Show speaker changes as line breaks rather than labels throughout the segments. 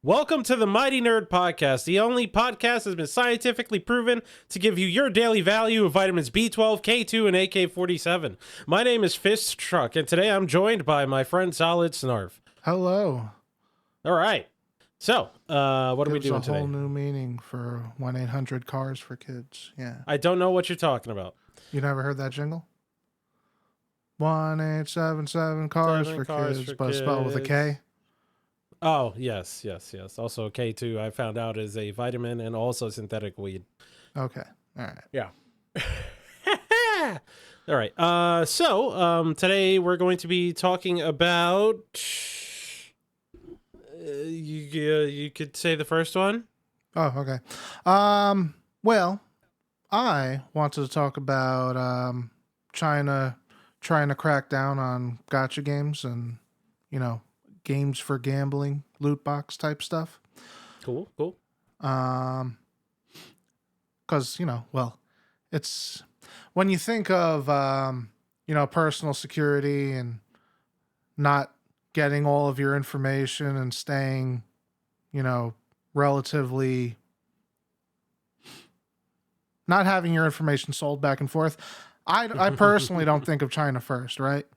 Welcome to the Mighty Nerd Podcast, the only podcast that's been scientifically proven to give you your daily value of vitamins B12, K2, and AK-47. My name is FistTruck, and today I'm joined by my friend Solid Snarf.
Hello.
All right. So, what are we doing today?
There's a whole new meaning for 1-800-CARS for kids. Yeah.
I don't know what you're talking about.
You never heard that jingle? 1-877-CARS for kids, but spelled with a K.
Oh, yes. Also, K2, I found out, is a vitamin and also synthetic weed.
Okay. All right.
Yeah. All right. So today we're going to be talking about... you could say the first one?
Oh, okay. Well, I wanted to talk about China trying to crack down on gacha games and, games for gambling, loot box type stuff.
Cool.
Because, it's when you think of, personal security and not getting all of your information and staying, relatively not having your information sold back and forth. I personally don't think of China first, right?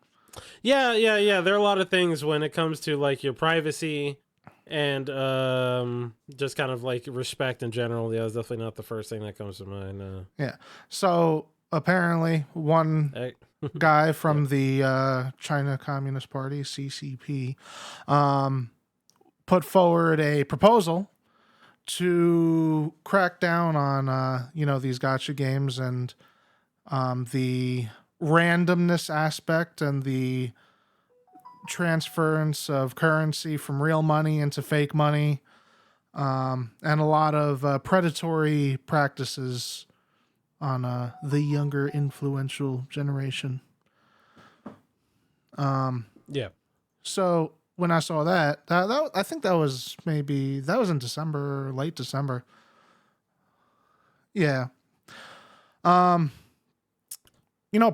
Yeah. There are a lot of things when it comes to like your privacy and just kind of like respect in general. Yeah, it's definitely not the first thing that comes to mind.
Yeah. So apparently one guy from the China Communist Party, CCP, put forward a proposal to crack down on, these gacha games and the randomness aspect and the transference of currency from real money into fake money, and a lot of predatory practices on the younger influential generation.
Yeah.
So when I saw that I think that was in December, late December. Yeah.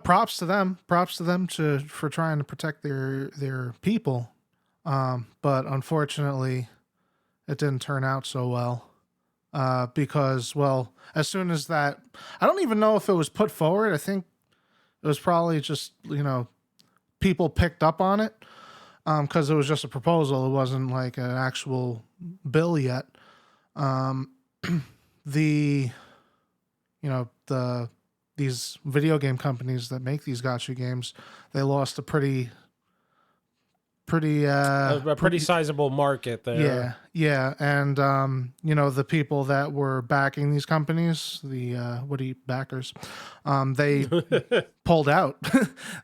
Props to them for trying to protect their people. But unfortunately it didn't turn out so well. Because, as soon as that, I don't even know if it was put forward. I think it was probably just, people picked up on it. Because it was just a proposal. It wasn't like an actual bill yet. These video game companies that make these gacha games, they lost a pretty
sizable market there.
Yeah. And, the people that were backing these companies, backers, they pulled out.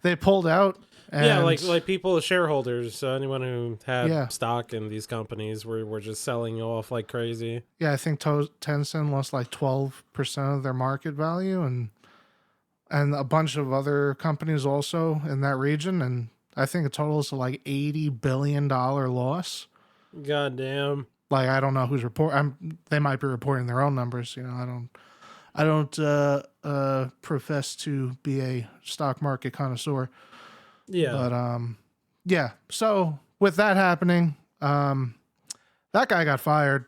They pulled out. And
like people, shareholders, anyone who had stock in these companies were just selling off like crazy.
Yeah, I think Tencent lost like 12% of their market value and a bunch of other companies also in that region. And I think it totals to like $80 billion loss.
God damn.
Like, I don't know who's they might be reporting their own numbers. I don't profess to be a stock market connoisseur.
Yeah.
But, yeah. So with that happening, that guy got fired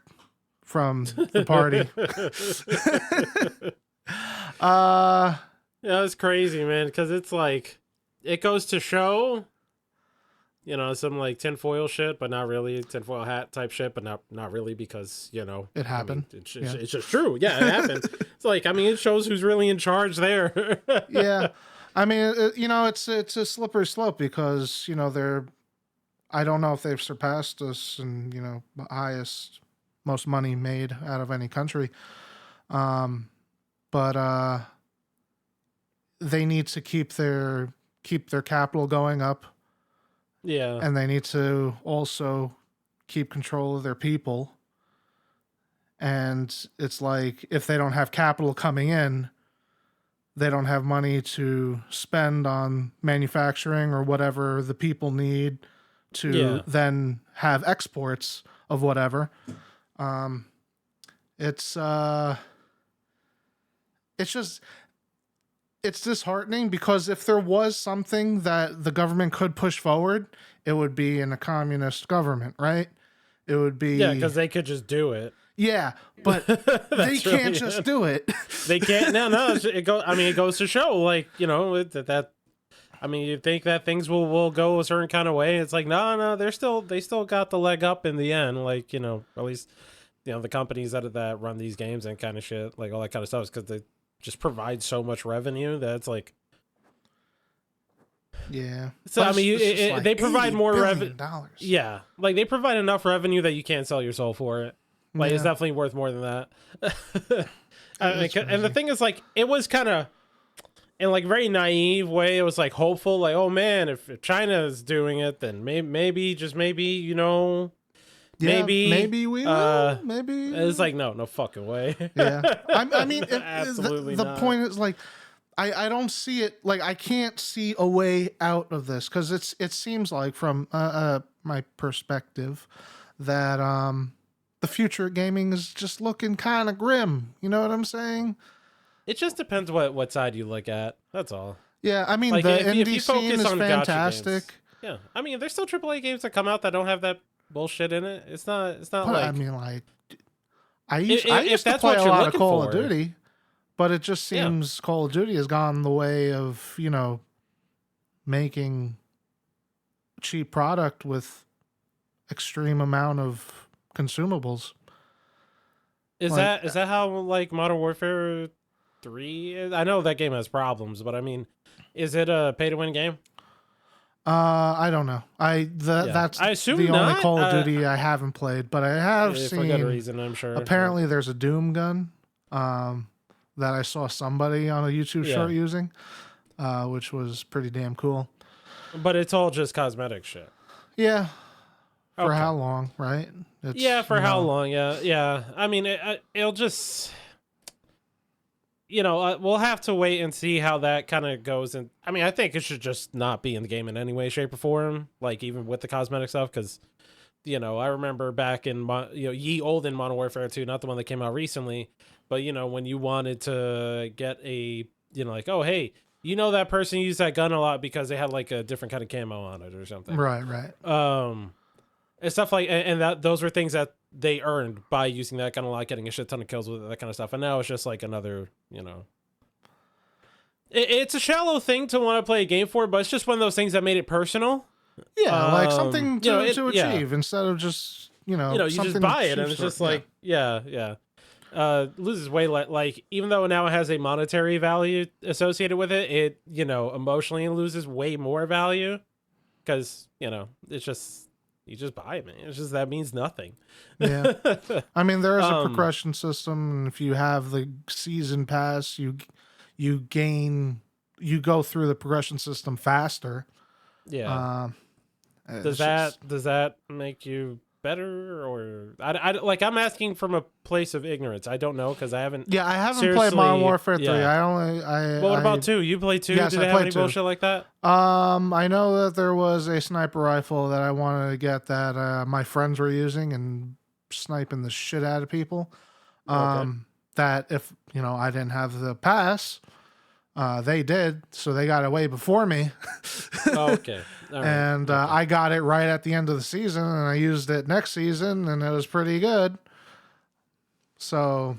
from the party.
Yeah, it's crazy, man, because it's like, it goes to show, some like tinfoil shit, but not really tinfoil hat type shit, but not really because,
it happened.
It's just true. Yeah, it happened. It's like, it shows who's really in charge there.
Yeah. It's a slippery slope because, I don't know if they've surpassed us and, the highest, most money made out of any country. But they need to keep their capital going up.
Yeah.
And they need to also keep control of their people. And it's like, if they don't have capital coming in, they don't have money to spend on manufacturing or whatever the people need to then have exports of whatever. It's disheartening because if there was something that the government could push forward, it would be in a communist government, right? It would be
because they could just do it.
Yeah, but they can't just do it.
They can't. No. It goes. I mean, it goes to show, like, you know, that. I mean, you think that things will go a certain kind of way. It's like, no. They still got the leg up in the end. Like, you know, at least, you know, the companies that run these games and kind of shit, like all that kind of stuff, is because they just provide so much revenue that it's like.
Yeah.
So I mean, they provide more revenue.
Yeah,
like they provide enough revenue that you can't sell your soul for it. Like it's definitely worth more than that. And the thing is, like, it was kind of in like very naive way. It was like hopeful, like, oh man, if China is doing it, then maybe, just maybe, you know, maybe we will. Maybe it's like no fucking way.
Yeah, I mean,
absolutely.
The point is, like, I don't see it. Like, I can't see a way out of this because it seems like from my perspective that the future of gaming is just looking kind of grim. You know what I'm saying?
It just depends what side you look at. That's all.
Yeah, I mean,
like,
the
if
indie
you
scene is fantastic.
Yeah, I mean, there's still AAA games that come out that don't have that bullshit in it. It's not
But,
like,
I mean, like, I used to play a lot of Call of Duty, but it just seems Call of Duty has gone the way of, you know, making cheap product with extreme amount of consumables.
Is that how, like, Modern Warfare 3 is? I know that game has problems, but I mean, is it a pay to win game?
I don't know. That's
I assume
the
not.
only Call of Duty I haven't played, but I have seen.
For good reason, I'm sure.
Apparently, there's a Doom gun that I saw somebody on a YouTube short using, which was pretty damn cool.
But it's all just cosmetic shit.
Yeah. For how long, right?
For how long? Yeah. I mean, it'll just, you know, we'll have to wait and see how that kind of goes. And I mean, I think it should just not be in the game in any way, shape, or form. Like, even with the cosmetic stuff, because, you know, I remember back in ye olden Modern Warfare 2, not the one that came out recently, but, you know, when you wanted to get a, you know, like, oh hey, you know, that person used that gun a lot because they had like a different kind of camo on it or something.
Right.
And stuff like, and that those were things that they earned by using that gun a lot, getting a shit ton of kills with it, that kind of stuff. And now it's just like another, you know, it's a shallow thing to want to play a game for, but it's just one of those things that made it personal.
Yeah, like something to achieve instead of just, you
you just buy it and it's just like, loses way like, even though now it has a monetary value associated with it, you know, emotionally loses way more value because, you know, it's just, you just buy it, man. It's just, that means nothing.
Yeah. I mean, there is a progression system, and if you have the season pass, you go through the progression system faster.
Yeah. Does that make you better, or I'm asking from a place of ignorance. I don't know because I haven't.
Yeah, I haven't played Modern Warfare 3.
What about 2? You played 2?
Yes,
Did they have any bullshit like that?
I know that there was a sniper rifle that I wanted to get that my friends were using and sniping the shit out of people. That if, you know, I didn't have the pass, they did, so they got away before me.
Okay. All right.
And I got it right at the end of the season, and I used it next season, and it was pretty good. So,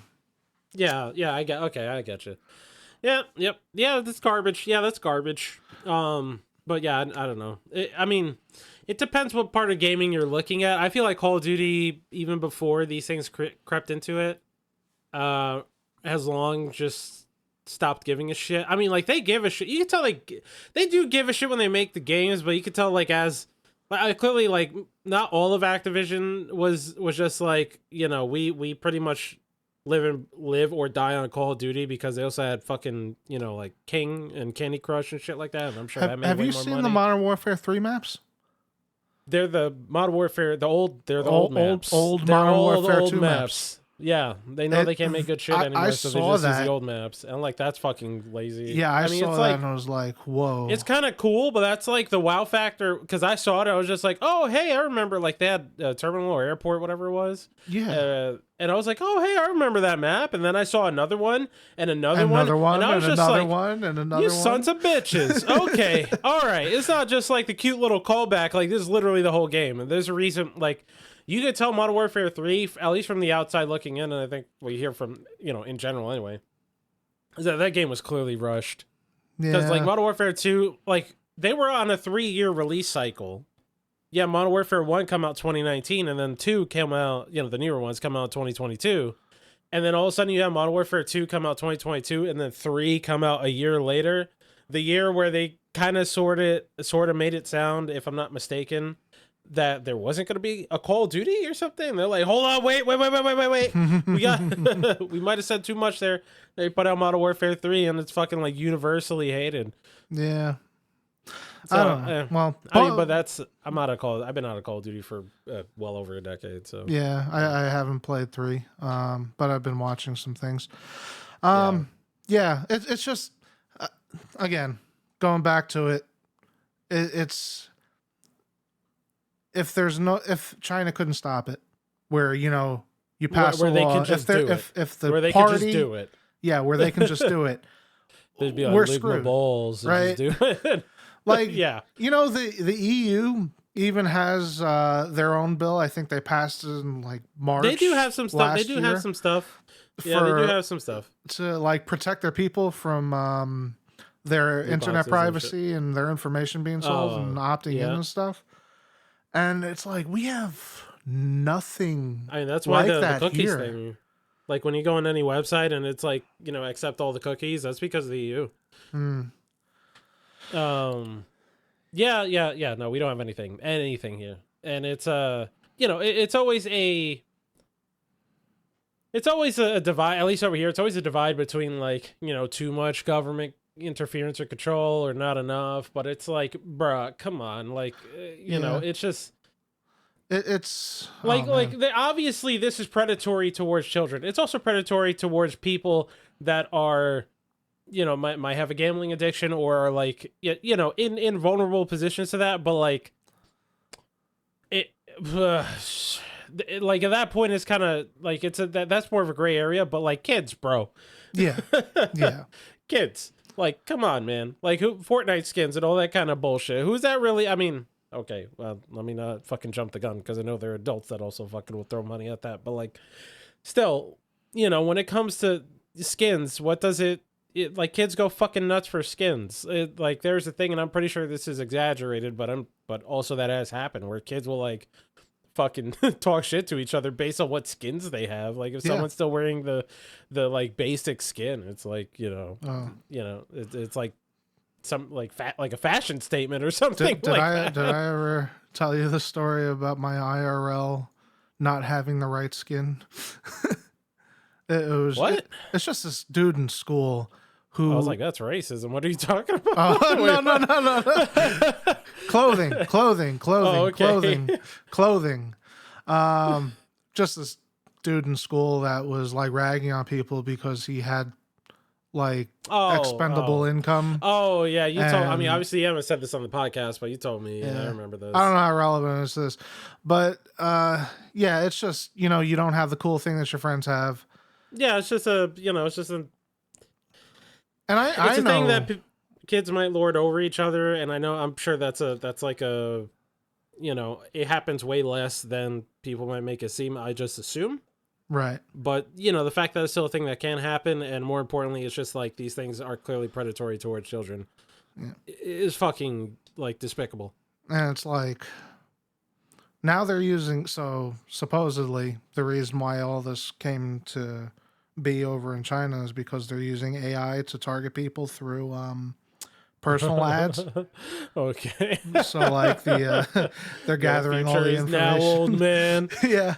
yeah, I get you. Yeah, that's garbage. But yeah, I don't know. I mean, it depends what part of gaming you're looking at. I feel like Call of Duty, even before these things crept into it, has long just stopped giving a shit. I mean, like, they give a shit. You can tell they do give a shit when they make the games, but you can tell, like, as clearly, like, not all of Activision was just like, you know, we pretty much live or die on Call of Duty, because they also had fucking, you know, like King and Candy Crush and shit like that. And I'm sure that made way more money. Have you seen
the Modern Warfare 3 maps?
They're the Modern Warfare, the old maps.
Old Modern Warfare 2 maps.
Yeah, they know they can't make good shit anymore, so they just use the old maps. And, like, that's fucking lazy.
Yeah, I mean, saw that, and I was like, whoa.
It's kind of cool, but that's, like, the wow factor, because I saw it, I was just like, oh, hey, I remember, like, they had terminal or airport, whatever it was.
Yeah.
And I was like, oh, hey, I remember that map. And then I saw another one, and another one, and I was just like, you sons of bitches. Okay, all right. It's not just, like, the cute little callback. Like, this is literally the whole game. And there's a reason, like, you could tell Modern Warfare 3, at least from the outside looking in, and I think we hear from, in general anyway, is that game was clearly rushed. Because, like, Modern Warfare 2, like, they were on a 3-year release cycle. Yeah, Modern Warfare 1 come out 2019, and then 2 came out, the newer ones come out 2022. And then all of a sudden you have Modern Warfare 2 come out 2022, and then 3 come out a year later. The year where they kind of sort of made it sound, if I'm not mistaken, that there wasn't going to be a Call of Duty or something. They're like, hold on, wait. We might have said too much there. They put out Modern Warfare 3, and it's fucking, like, universally hated.
Yeah.
So,
I don't know. Well,
I mean, but I've been out of Call of Duty for well over a decade. So
yeah, I haven't played 3, but I've been watching some things. Yeah, it's just again going back to it. It's if China couldn't stop it, where you pass
where
a
they
law,
can just
if the
where they
party,
can just do it.
Yeah, where they can just do it.
They'd be like,
we're
lick my
screwed,
balls and
right?
just do it.
Like,
yeah,
the EU even has their own bill. I think they passed it in like March.
They do have some stuff. They do have some stuff. Yeah, they do have some stuff
to like protect their people from their internet privacy and their information being sold and opting in and stuff. And it's like we have nothing.
I mean, that's why
like
the cookies
here.
thing. Like when you go on any website and it's like, accept all the cookies, that's because of the EU. Yeah. No, we don't have anything here. And it's it's always a divide, at least over here. It's always a divide between like, too much government interference or control or not enough, but it's like, bruh, come on. Like, it's just
it's
obviously this is predatory towards children. It's also predatory towards people that are, might have a gambling addiction or are like, in vulnerable positions to that. But like, like at that point, it's kind of like that's more of a gray area. But like kids, bro.
Yeah.
Kids. Like, come on, man. Like Fortnite skins and all that kind of bullshit. Who's that really? I mean. Okay, well, let me not fucking jump the gun because I know there are adults that also fucking will throw money at that. But like, still, when it comes to skins, what does it like? Kids go fucking nuts for skins. Like, there's a thing, and I'm pretty sure this is exaggerated, but also that has happened where kids will like fucking talk shit to each other based on what skins they have. Like, if someone's still wearing the like basic skin, it's like it's like. Some like a fashion statement or something.
Did I ever tell you the story about my IRL not having the right skin? It was what? It's just this dude in school who
I was like, that's racism. What are you talking about?
No. Clothing.
Oh, okay.
Clothing. Just this dude in school that was like ragging on people because he had like expendable income.
Oh yeah, you told. I mean, obviously you haven't said this on the podcast, but you told me. Yeah, I remember this.
I don't know how relevant it's this, but yeah, it's just you don't have the cool thing that your friends have.
Yeah, it's just a. And
I
it's a
know
thing that kids might lord over each other, and I'm sure that's like a, it happens way less than people might make it seem. I just assume.
Right.
But, the fact that it's still a thing that can happen, and more importantly, it's just like these things are clearly predatory towards children, is fucking, like, despicable.
And it's like, now they're using, so supposedly the reason why all this came to be over in China is because they're using AI to target people through personal ads.
Okay.
So like they're gathering all the information.
Now old man.
Yeah.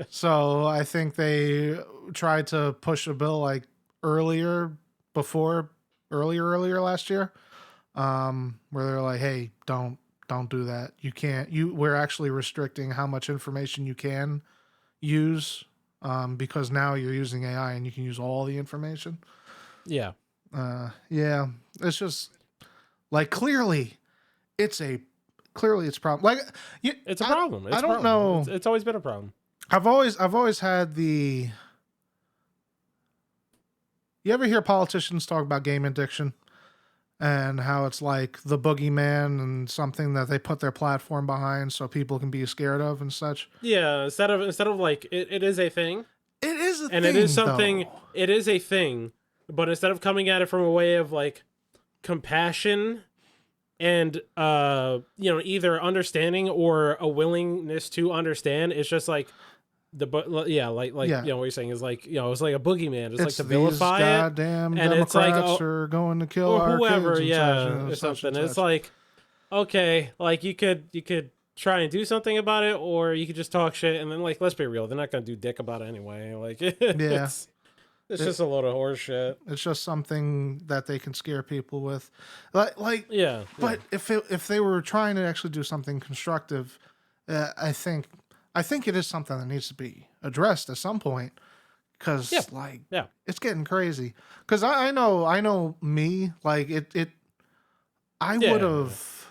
So I think they tried to push a bill like earlier last year, where they're like, hey, don't do that. You can't. We're actually restricting how much information you can use, because now you're using AI and you can use all the information.
Yeah.
Yeah, it's just like clearly it's a problem. Like
it's a problem.
I don't know.
It's always been a problem.
I've always had the. You ever hear politicians talk about game addiction? and how it's like the boogeyman and something that they put their platform behind so people can be scared of and such.
Yeah, instead of like it is a thing.
It is a
and
thing,
it is something.
though.
It is a thing, but instead of coming at it from a way of like compassion and either understanding or a willingness to understand, it's just like like what you're saying is like it's like a boogeyman. It's like to vilify
these
it,
goddamn
and
Democrats
it's like
are going to kill
or
our
whoever,
kids and
or something. It's like, okay, like you could try and do something about it, or you could just talk shit, and then like let's be real, they're not gonna do dick about it anyway. Like it's just a load of horse shit.
It's just something that they can scare people with,
yeah.
But if they were trying to actually do something constructive, I think it is something that needs to be addressed at some point, because it's getting crazy. Because I know me, like I would have,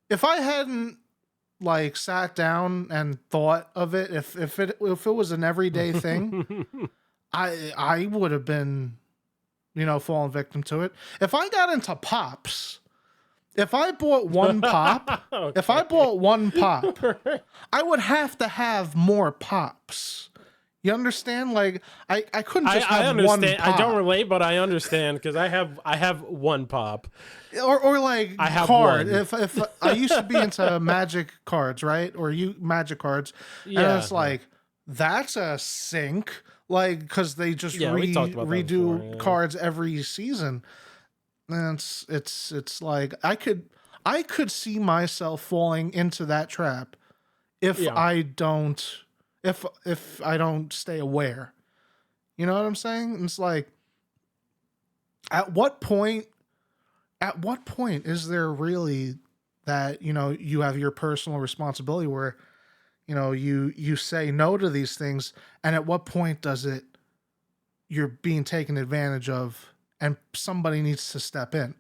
if I hadn't like sat down and thought of it, if it was an everyday thing, I would have been, fallen victim to it. If I got into pops, if I bought one pop, I would have to have more pops. You understand? Like I couldn't just have
understand.
one pop.
I don't relate, but I understand because I have one pop.
Or like
I have
card.
one.
If I used to be into magic cards, right? Or magic cards, and it's like that's a sink. Like, because they just redo cards every season, and it's like I could see myself falling into that trap if I don't stay aware. You know what I'm saying? It's like, at what point is there really that you have your personal responsibility where you say no to these things, and at what point does you're being taken advantage of and somebody needs to step in?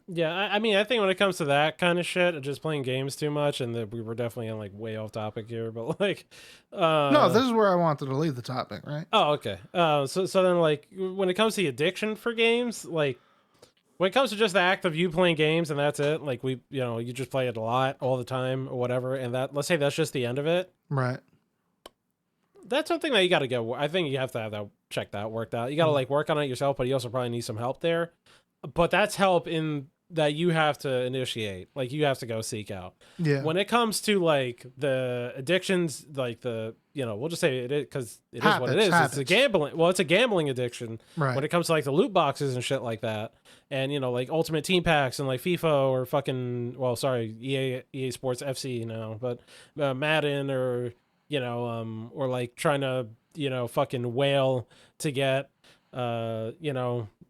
Yeah, I mean, I think when it comes to that kind of shit, just playing games too much, and we were definitely on like way off topic here, but like,
no, this is where I wanted to leave the topic, right?
Oh, okay. So then like when it comes to the addiction for games, like when it comes to just the act of you playing games and that's it, like you just play it a lot all the time or whatever, and let's say that's just the end of it,
right?
That's something that you got to go. I think you have to have that checked out, worked out. You got to like work on it yourself, but you also probably need some help there. But that's help in that you have to initiate, like you have to go seek out.
Yeah.
When it comes to like the addictions, like we'll just say it is because it is what it is. Habits. It's a gambling. Well, it's a gambling addiction.
Right.
When it comes to like the loot boxes and shit like that, and like Ultimate Team Packs and like FIFA or fucking EA Sports FC now, but Madden or or like trying to fucking whale to get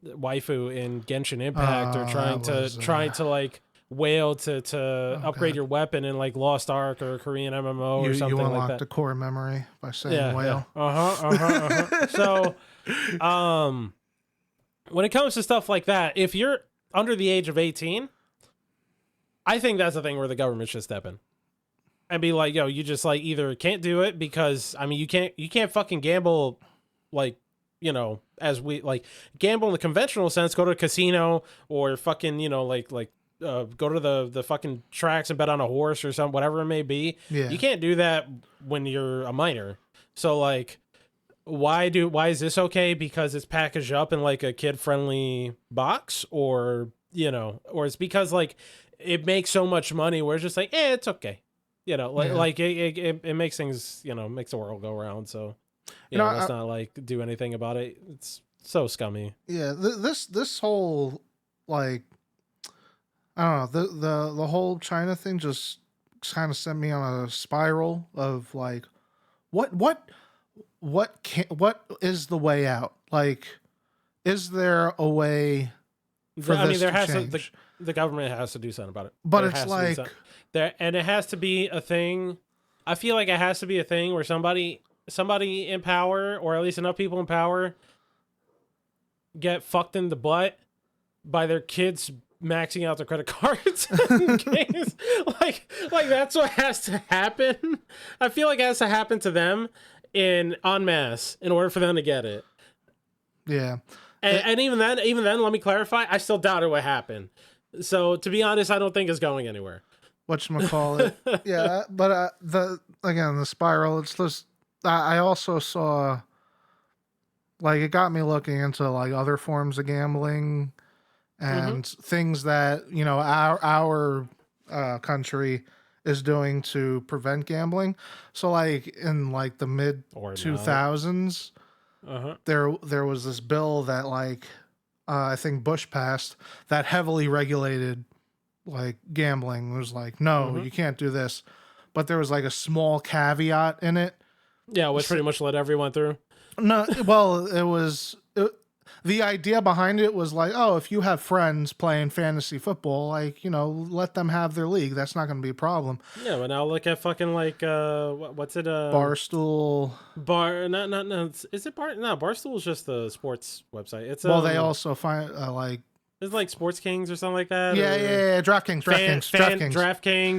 waifu in Genshin Impact, or trying to like whale to upgrade your weapon in like Lost Ark or Korean MMO or something like that.
You unlock the core memory by saying whale.
Yeah. So when it comes to stuff like that, if you're under the age of 18, I think that's the thing where the government should step in and be like, yo, you just like either can't do it, because I mean you can't fucking gamble like as we like gamble in the conventional sense, go to a casino or fucking go to the fucking tracks and bet on a horse or something, whatever it may be.
Yeah.
You can't do that when you're a minor. So like why is this okay? Because it's packaged up in like a kid friendly box, or it's because like it makes so much money where it's just like it's okay. Like it makes things, makes the world go around. So let's not like do anything about it. It's so scummy.
Yeah, this whole like, I don't know, the whole China thing just kind of sent me on a spiral of like, what is the way out? Like, is there a way for this to change?
The government has to do something about it.
But it's like
and it has to be a thing. I feel like it has to be a thing where somebody in power, or at least enough people in power, get fucked in the butt by their kids maxing out their credit cards in games. Like that's what has to happen. I feel like it has to happen to them en masse in order for them to get it.
Yeah.
And even then, let me clarify. I still doubt it would happen. So to be honest, I don't think it's going anywhere.
Whatchamacallit. Yeah, but the spiral, it's just, I also saw, like, it got me looking into like other forms of gambling and things that, you know, our country is doing to prevent gambling. So like in like the mid 2000s, there was this bill that like I think Bush passed that heavily regulated like gambling. It was like, no, you can't do this. But there was like a small caveat in it.
Yeah, which pretty much let everyone through.
No, well, the idea behind it was like, oh, if you have friends playing fantasy football, like, you know, let them have their league. That's not going to be a problem.
Yeah, but now look at fucking like what's it?
Barstool.
No. Is it Bar? No, Barstool is just the sports website. It's
well, they also find like.
It's like Sports Kings or something like that.
Yeah. DraftKings,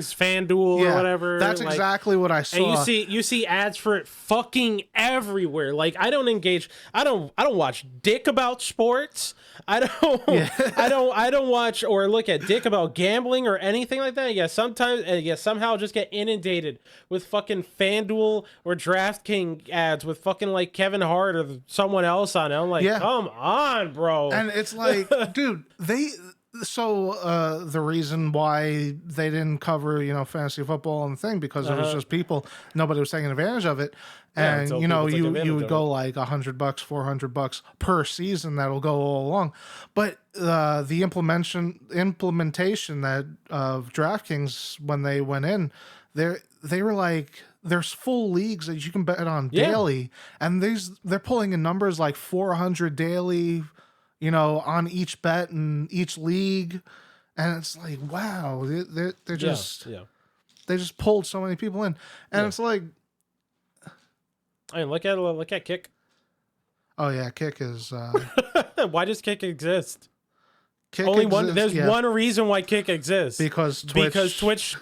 FanDuel or whatever.
That's like, exactly what I saw.
And you see ads for it fucking everywhere. Like I don't engage. I don't watch dick about sports. I don't watch or look at dick about gambling or anything like that. Yeah, sometimes somehow just get inundated with fucking FanDuel or DraftKings ads with fucking like Kevin Hart or someone else on it. I'm like, come on, bro.
And it's like, dude. The reason why they didn't cover, you know, fantasy football and the thing, because it was just people, nobody was taking advantage of it. And, you know, you would go like $100, $400 per season. That'll go all along. But the implementation that of DraftKings, when they went in, they were like, there's full leagues that you can bet on daily. And they're pulling in numbers like 400 daily, you know, on each bet and each league, and it's like, wow, they're just they just pulled so many people in, and it's like,
I mean, look at Kick.
Oh yeah, Kick is.
Why does Kick exist?
Kick
Only
exists,
one. There's one reason why Kick exists.
Because Twitch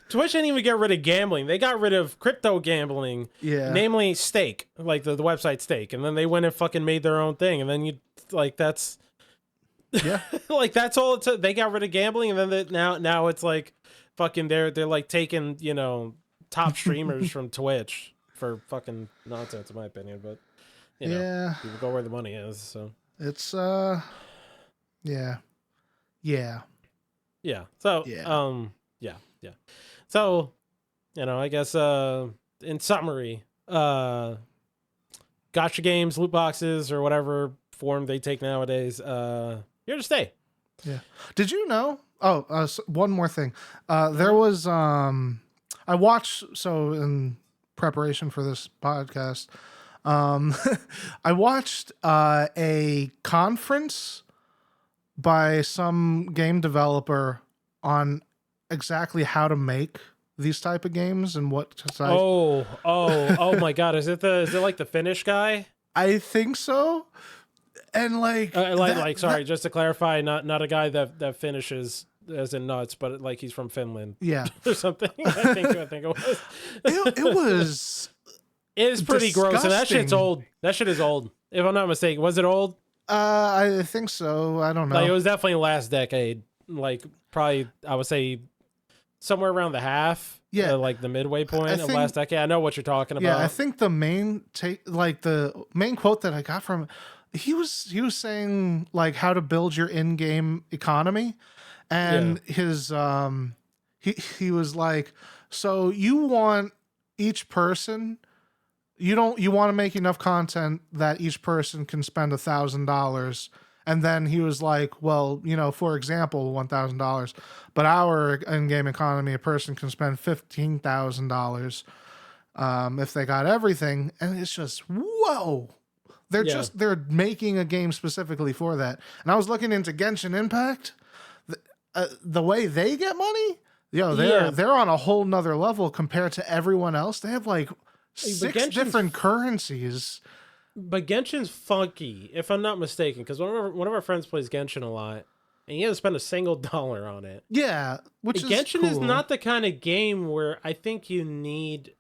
didn't even get rid of gambling. They got rid of crypto gambling.
Yeah.
Namely Stake, like the website Stake, and then they went and fucking made their own thing, and then you like that's.
Yeah.
Like that's all it took. They got rid of gambling, and then now it's like, fucking they're like taking, you know, top streamers from Twitch for fucking nonsense, in my opinion. But you know, people go where the money is. So
it's Yeah.
So So, you know, I guess in summary, gotcha games, loot boxes, or whatever form they take nowadays, here to stay.
Yeah. Did you know? Oh, one more thing. There was I watched, so in preparation for this podcast, I watched a conference by some game developer on exactly how to make these type of games and what to type.
Oh my god, is it like the Finnish guy?
I think so. And
sorry, just to clarify, not a guy that finishes as in nuts, but like he's from Finland.
Yeah.
Or something. I think it was.
It was
It is pretty
disgusting.
Gross, and that shit's old. That shit is old. If I'm not mistaken. Was it old?
I think so. I don't know.
Like, it was definitely last decade. Like, probably, I would say somewhere around the half.
Yeah.
Like the midway point of last decade. I know what you're talking about.
Yeah, I think the main quote that I got from he was saying like how to build your in-game economy, and his he was like, so you want each person, you want to make enough content that each person can spend $1,000, and then he was like, well, you know, for example, $1,000, but our in-game economy, a person can spend $15,000 if they got everything, and it's just whoa. They're making a game specifically for that. And I was looking into Genshin Impact. The way they get money, they're on a whole nother level compared to everyone else. They have like 6 different currencies.
But Genshin's funky, if I'm not mistaken, because one of our friends plays Genshin a lot, and he hasn't spent a single dollar on it.
Yeah,
Genshin is not the kind of game where I think you need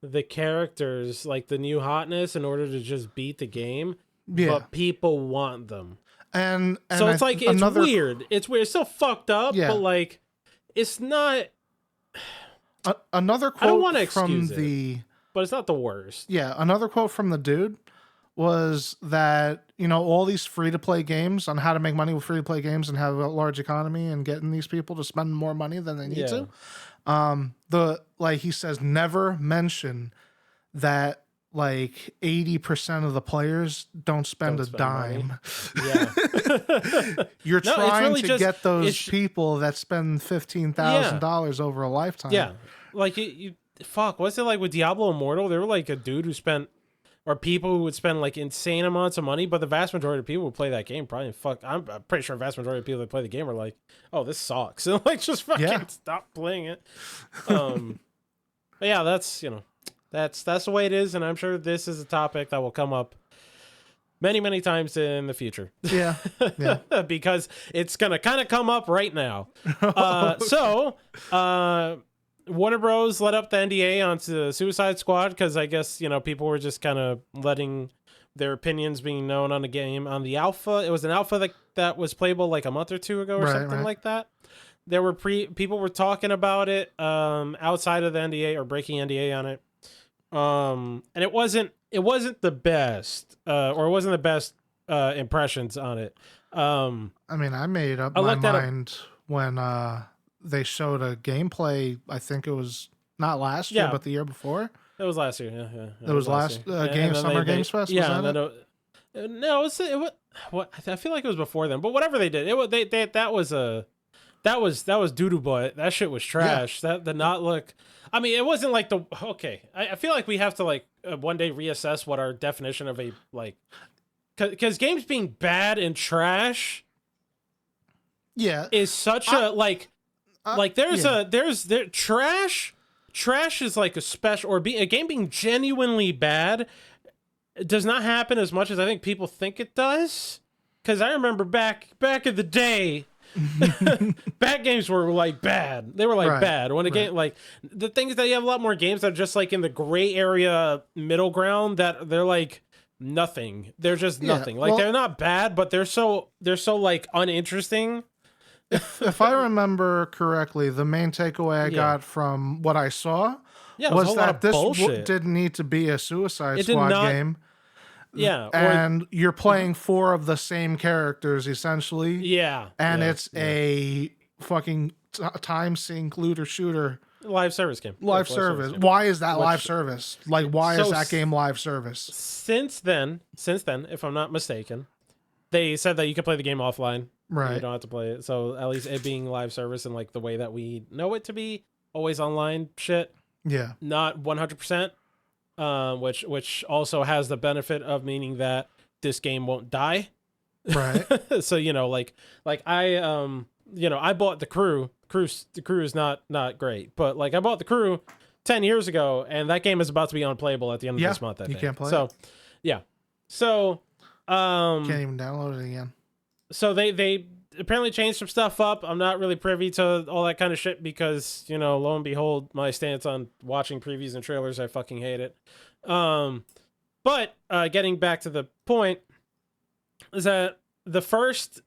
the characters, like the new hotness, in order to just beat the game. but people want them.
And
so it's like, it's weird. It's weird. It's still fucked up, but like, it's not.
Another quote
I don't want to excuse
it,
but it's not the worst.
Yeah, another quote from the dude was that, you know, all these free-to-play games on how to make money with free-to-play games and have a large economy and getting these people to spend more money than they need to. He says, never mention that like 80% of the players don't spend a dime.
Yeah.
You're trying to get those people that spend $15,000 over a lifetime.
Yeah. Like fuck, what's it like with Diablo Immortal? There were like a dude who spent, or people who would spend like insane amounts of money, but the vast majority of people who play that game probably I'm pretty sure the vast majority of people that play the game are like, oh, this sucks. And like, just fucking stop playing it. But yeah, that's, you know, that's the way it is, and I'm sure this is a topic that will come up many, many times in the future.
Yeah.
Because it's gonna kind of come up right now. Warner Bros. Let up the NDA onto Suicide Squad because I guess, you know, people were just kind of letting their opinions being known on the game. On the alpha, it was an alpha that was playable like a month or two ago or something like that. There were people were talking about it outside of the NDA or breaking NDA on it. And it wasn't the best, or it wasn't the best impressions on it.
I mean, I made up my mind when they showed a gameplay. I think it was not last year, but the year before.
It was last year. Yeah.
It was last Summer Games Fest.
Yeah.
Was that
no, it was. What I feel like it was before then, but whatever they did, that was doo-doo butt. That shit was trash. That did not look. I mean, it wasn't like I feel like we have to like one day reassess what our definition of a like, because games being bad and trash, is such a like there's trash is like a special, or a game being genuinely bad does not happen as much as I think people think it does. Because I remember back in the day. Bad games were like bad. They were like bad. When a game, like the thing is that you have a lot more games that are just like in the gray area middle ground that they're like nothing. They're just nothing. Like they're not bad, but they're so like uninteresting.
If I remember correctly, the main takeaway I got from what I saw was that this didn't need to be a Suicide Squad game.
Yeah.
And you're playing 4 of the same characters, essentially.
Yeah.
And it's a fucking time sync looter shooter.
Live service game.
Live service. Why is that live service? Like, why is that game live service?
Since then, if I'm not mistaken, they said that you can play the game offline.
Right.
You don't have to play it. So at least it being live service and like the way that we know it to be, always online shit.
Yeah.
Not 100%. Which also has the benefit of meaning that this game won't die.
Right.
So, you know, like I, I bought the crew. The crew is not great, but like I bought the crew 10 years ago, and that game is about to be unplayable at the end of this month. I think.
Can't play
it. Yeah. So,
can't even download it again.
So they apparently changed some stuff up. I'm not really privy to all that kind of shit because, you know, lo and behold, my stance on watching previews and trailers, I fucking hate it. But getting back to the point is that the first,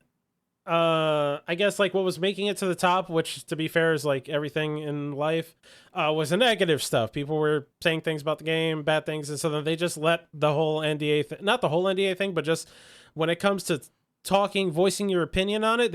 I guess, like what was making it to the top, which to be fair is like everything in life, was the negative stuff. People were saying things about the game, bad things. And so then they just let the whole NDA, not the whole NDA thing, but just when it comes to voicing your opinion on it,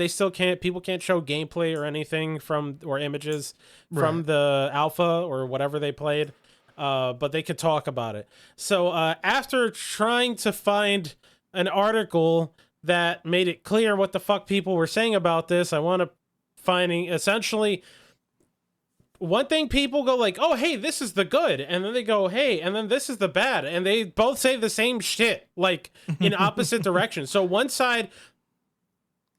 people can't show gameplay or anything or images from the alpha or whatever they played, but they could talk about it. So after trying to find an article that made it clear what the fuck people were saying about this, I want to finding essentially one thing. People go like, oh, hey, this is the good, and then they go, hey, and then this is the bad, and they both say the same shit, like in opposite directions. So one side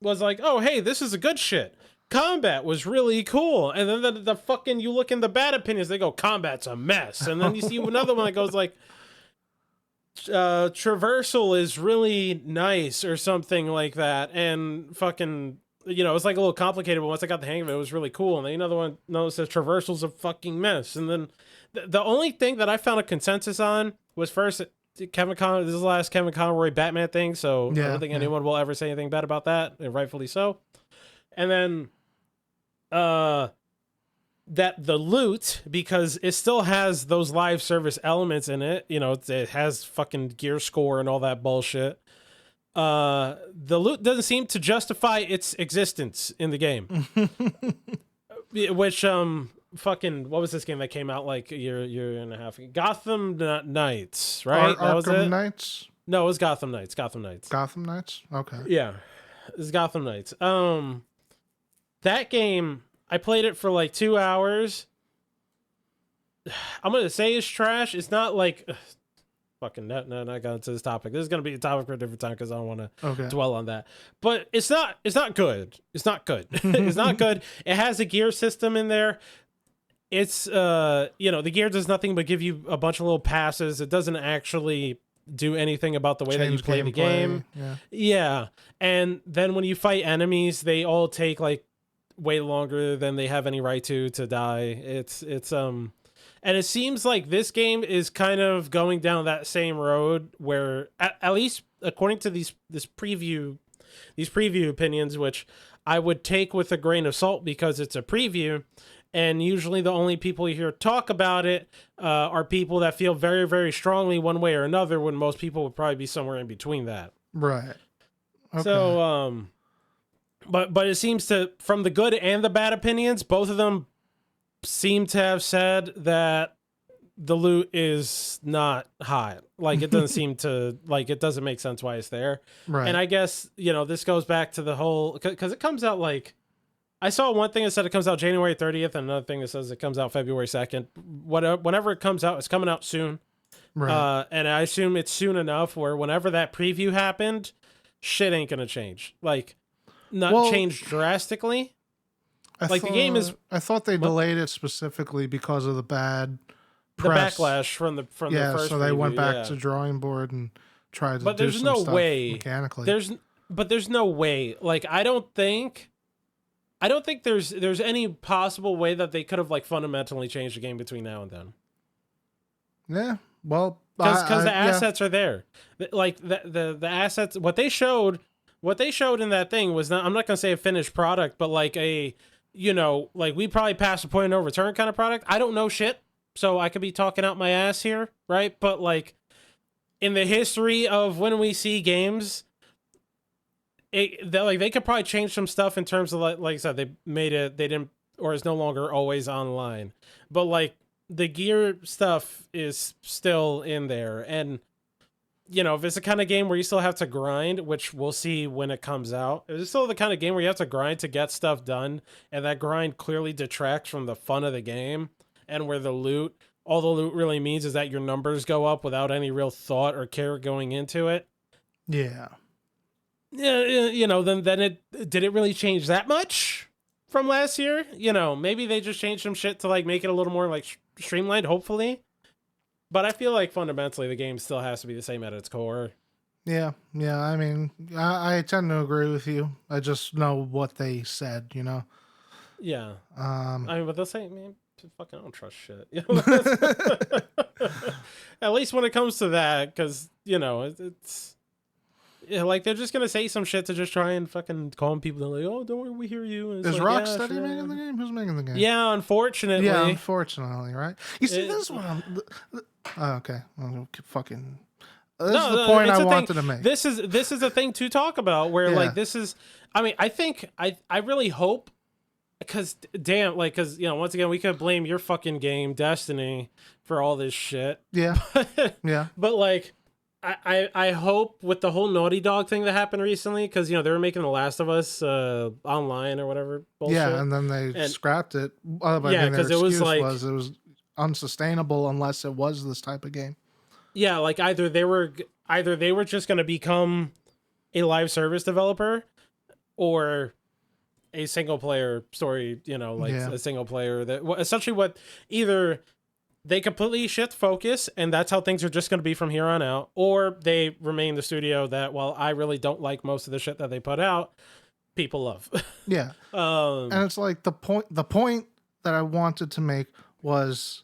was like, oh, hey, this is a good shit. Combat was really cool. And then the fucking, you look in the bad opinions, they go, combat's a mess. And then you see another one that goes like, traversal is really nice or something like that. And fucking, you know, it's like a little complicated, but once I got the hang of it, it was really cool. And then another one says traversal's a fucking mess. And then the only thing that I found a consensus on was first, This is the last Kevin Conroy Batman thing, so I don't think anyone will ever say anything bad about that, and rightfully so. And then that the loot, because it still has those live service elements in it, you know, it has fucking gear score and all that bullshit. The loot doesn't seem to justify its existence in the game. Which fucking, what was this game that came out like a year and a half ago? Gotham Knights, right?
That was it? Knights?
No, it was Gotham Knights.
Gotham Knights? Okay.
Yeah. It's Gotham Knights. That game, I played it for like 2 hours. I'm gonna say it's trash. It's not like fucking not got into this topic. This is gonna be a topic for a different time because I don't want to dwell on that. But it's not good. It's not good. It's not good. It has a gear system in there. It's you know, the gear does nothing but give you a bunch of little passes. It doesn't actually do anything about the way that you play the game. Yeah. And then when you fight enemies, they all take like way longer than they have any right to die. It's and it seems like this game is kind of going down that same road where at least according to these preview opinions, which I would take with a grain of salt because it's a preview, and usually the only people you hear talk about it are people that feel very, very strongly one way or another, when most people would probably be somewhere in between that.
Right. Okay.
So but it seems to, from the good and the bad opinions, both of them seem to have said that the loot is not hot. Like, it doesn't seem to, like, it doesn't make sense why it's there.
Right.
And I guess, you know, this goes back to the whole, because it comes out like, I saw one thing that said it comes out January 30th, and another thing that says it comes out February 2nd. Whenever it comes out, it's coming out soon.
Right.
And I assume it's soon enough where whenever that preview happened, shit ain't gonna change. Like, change drastically. The game is.
I thought they delayed it specifically because of the bad press.
The backlash from the first.
So they
preview,
went back to drawing board and tried to do some stuff mechanically.
There's no way. Like, I don't think there's any possible way that they could have like fundamentally changed the game between now and then.
Yeah. Well,
because the assets are there. Like the assets, what they showed in that thing was not, I'm not gonna say a finished product, but like a, you know, like we probably passed a point of no return kind of product. I don't know shit, so I could be talking out my ass here, right? But like in the history of when we see games, they could probably change some stuff in terms of like I said, they didn't, or is no longer always online, but like the gear stuff is still in there. And you know, if it's the kind of game where you still have to grind, which we'll see when it comes out, if it's still the kind of game where you have to grind to get stuff done, and that grind clearly detracts from the fun of the game, and where all the loot really means is that your numbers go up without any real thought or care going into it.
Yeah.
Yeah, you know, then did it really change that much from last year? You know, maybe they just changed some shit to like make it a little more like streamlined, hopefully. But I feel like fundamentally the game still has to be the same at its core. Yeah.
I mean, I tend to agree with you. I just know what they said, you know.
Yeah. I mean, but they'll say, man, fucking I don't trust shit. You know? At least when it comes to that, because you know it's. Yeah, like they're just gonna say some shit to just try and fucking calm people. They're like, "Oh, don't worry, we hear you."
Is like, Rocksteady making the game? Who's making the game?
Yeah, unfortunately.
Yeah, unfortunately, right? You see, this is what I'm. Okay, well, fucking. This is the point I wanted to make.
This is a thing to talk about. Where like this is, I mean, I think I really hope, because damn, like, because you know, once again, we could blame your fucking game, Destiny, for all this shit.
Yeah, yeah.
But like. I hope with the whole Naughty Dog thing that happened recently, because you know they were making The Last of Us online or whatever bullshit.
Yeah, and then they scrapped it.
Yeah, because it was like
it was unsustainable unless it was this type of game.
Yeah, like either they were just going to become a live service developer, or a single player story. You know, like a single player that essentially what either. They completely shift focus, and that's how things are just going to be from here on out. Or they remain the studio that, while I really don't like most of the shit that they put out, people love.
Yeah. And it's like the point that I wanted to make was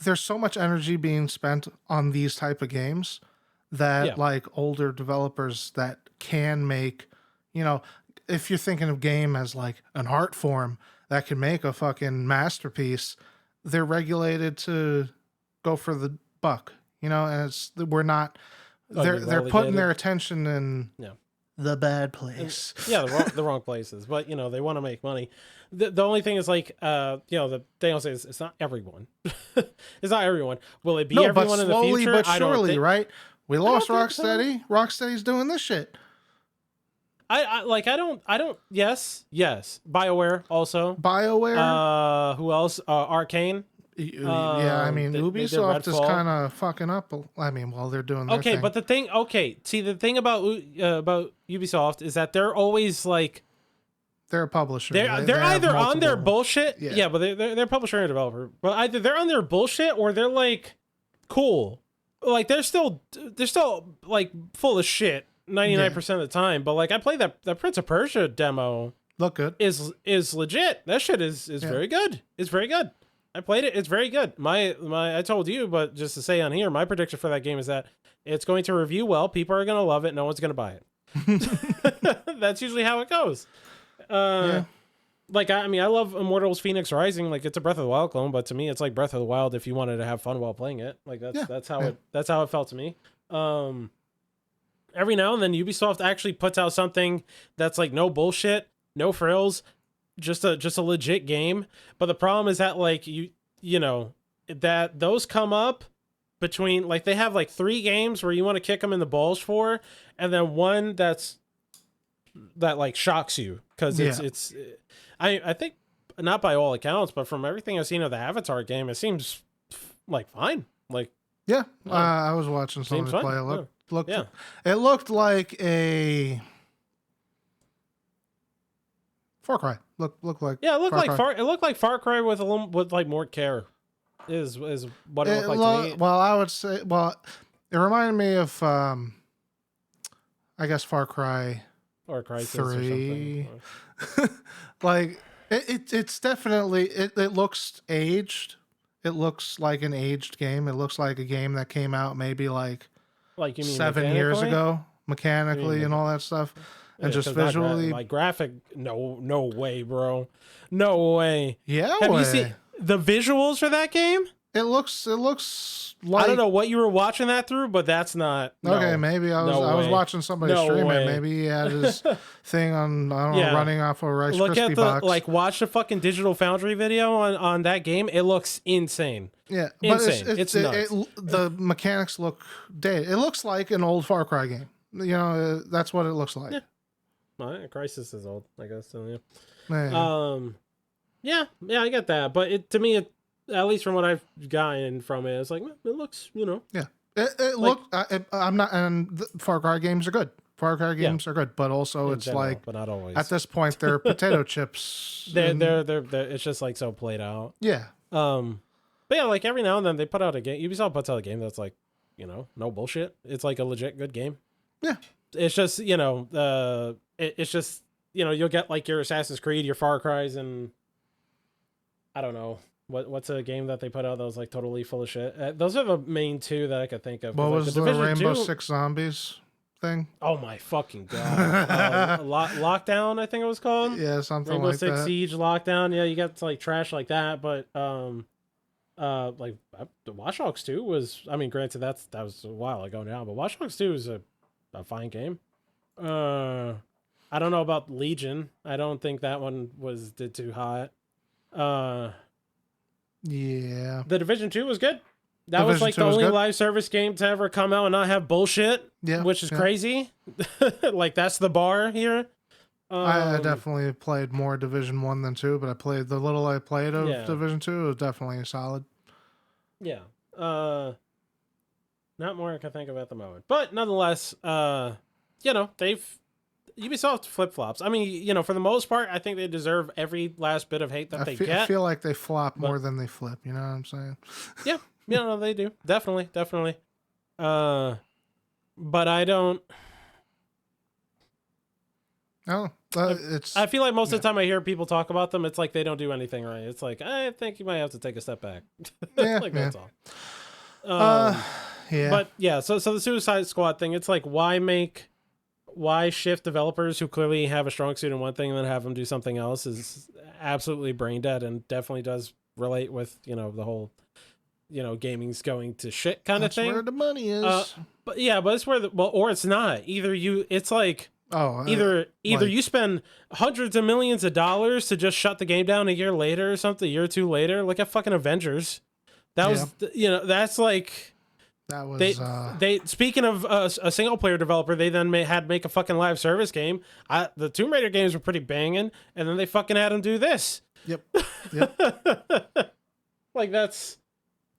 there's so much energy being spent on these type of games that
Yeah.
like older developers that can make, you know, if you're thinking of game as like an art form that can make a fucking masterpiece, they're regulated to go for the buck, you know, and we're not, they're putting
relegated.
their attention in
Yeah.
the bad place.
Yeah, the wrong places. But, you know, they want to make money. The only thing is, like, you know, the thing I'll say is it's not everyone. It's not everyone. Will it be everyone in the
slowly
future?
but
I don't
surely,
think,
right? We lost
think so.
Rocksteady. Rocksteady's doing this shit.
I don't. Yes. BioWare also.
BioWare.
Who else? Arcane.
Yeah, I mean,
they did
Ubisoft is
Redfall.
kind of fucking up. I mean, while they're doing their
Okay,
thing.
but the thing. Okay, see, the thing about Ubisoft is that they're always like
they're a publisher.
they're
They
either
have
on their
multiple-
bullshit. Yeah, but they're a publisher and a developer. But either they're on their bullshit or they're like cool. Like they're still like full of shit 99% of the time. But like I played that Prince of Persia demo.
Look good.
Is legit. That shit is very good. It's very good. I played it. It's very good. I told you, but just to say on here, my prediction for that game is that it's going to review well. People are going to love it. No one's going to buy it. That's usually how it goes. Like I mean, I love Immortals Phoenix Rising. Like it's a Breath of the Wild clone, but to me, it's like Breath of the Wild if you wanted to have fun while playing it. Like that's how it felt to me. Every now and then, Ubisoft actually puts out something that's like no bullshit, no frills, just a legit game. But the problem is that like you know that those come up between like they have like 3 games where you want to kick them in the balls for, and then one that like shocks you because it's I think not by all accounts, but from everything I've seen of the Avatar game, it seems like fine. Like
I was watching somebody play. It
Yeah.
looked like a Far Cry. Looked like
it looked
Cry.
like Far Cry with like more care. Is what it looked like to me.
Well, I would say, it reminded me of I guess Far Cry
Or Crisis
3.
or something.
Like it's definitely it looks aged. It looks like an aged game. It looks like a game that came out maybe like
You mean
7 years
mechanically?
ago, mechanically and all that stuff, and just
'cause not
visually.
like graphic. No way, bro. No way.
Yeah,
Have you seen the visuals for that game?
It looks like,
I don't know what you were watching that through, but that's not.
Okay, maybe I was watching somebody stream it. Maybe he had his thing on, I don't know, running off a Rice Krispie box.
Watch the fucking Digital Foundry video on that game. It looks insane.
Yeah, but
insane. It's nuts.
The mechanics look dated. It looks like an old Far Cry game. You know, that's what it looks like.
Yeah. Well, Crisis is old, I guess. So,
Yeah.
Yeah, I get that, but to me, at least from what I've gotten from it, it's like it looks, you know.
Yeah, it looked. I'm not, and the Far Cry games are good. Far Cry games are good, but also it's
general,
like,
but not always.
at this point, they're potato chips.
They're it's just like so played out.
Yeah.
But yeah, like every now and then they put out a game. Ubisoft puts out a game that's like, you know, no bullshit. It's like a legit good game.
Yeah.
It's just, you know, it's just, you know, you'll get like your Assassin's Creed, your Far Cries, and I don't know. What's a game that they put out that was like totally full of shit? Those are the main 2 that I could think of.
What
like,
was the Rainbow Six Zombies thing?
Oh my fucking god! Lockdown, I think it was called.
Yeah, something
Rainbow
like
Six
that.
Siege Lockdown. Yeah, you got like trash like that, but like the Watch Dogs 2 was. I mean, granted that was a while ago now, but Watch Dogs 2 is a fine game. I don't know about Legion. I don't think that one did too hot.
Yeah.
The Division 2 was good. That was like the only live service game to ever come out and not have bullshit, which is crazy. Like that's the bar here.
I definitely played more Division 1 than 2, but I played the little I played of Division 2. It was definitely solid.
Yeah. Not more I can think of at the moment. But nonetheless, you know, Ubisoft flip-flops. I mean, you know, for the most part, I think they deserve every last bit of hate that they get.
I feel like they flop more than they flip, you know what I'm saying?
Yeah. Yeah, no, they do. Definitely. But I don't...
Oh, it's.
I feel like most of the time I hear people talk about them, it's like they don't do anything right. It's like, I think you might have to take a step back.
Yeah,
like,
yeah.
that's all.
Yeah.
But yeah, so the Suicide Squad thing, it's like, why shift developers who clearly have a strong suit in one thing and then have them do something else is absolutely brain dead, and definitely does relate with, the whole, gaming's going to shit kind of thing.
That's where the money is. But
it's where or it's not. It's like, either you spend hundreds of millions of dollars to just shut the game down a year later or something, a year or two later, like at fucking Avengers. That was, that's like,
that was
they speaking of a single player developer, they then had to make a fucking live service game. The Tomb Raider games were pretty banging, and then they fucking had them do this.
Yep.
Like,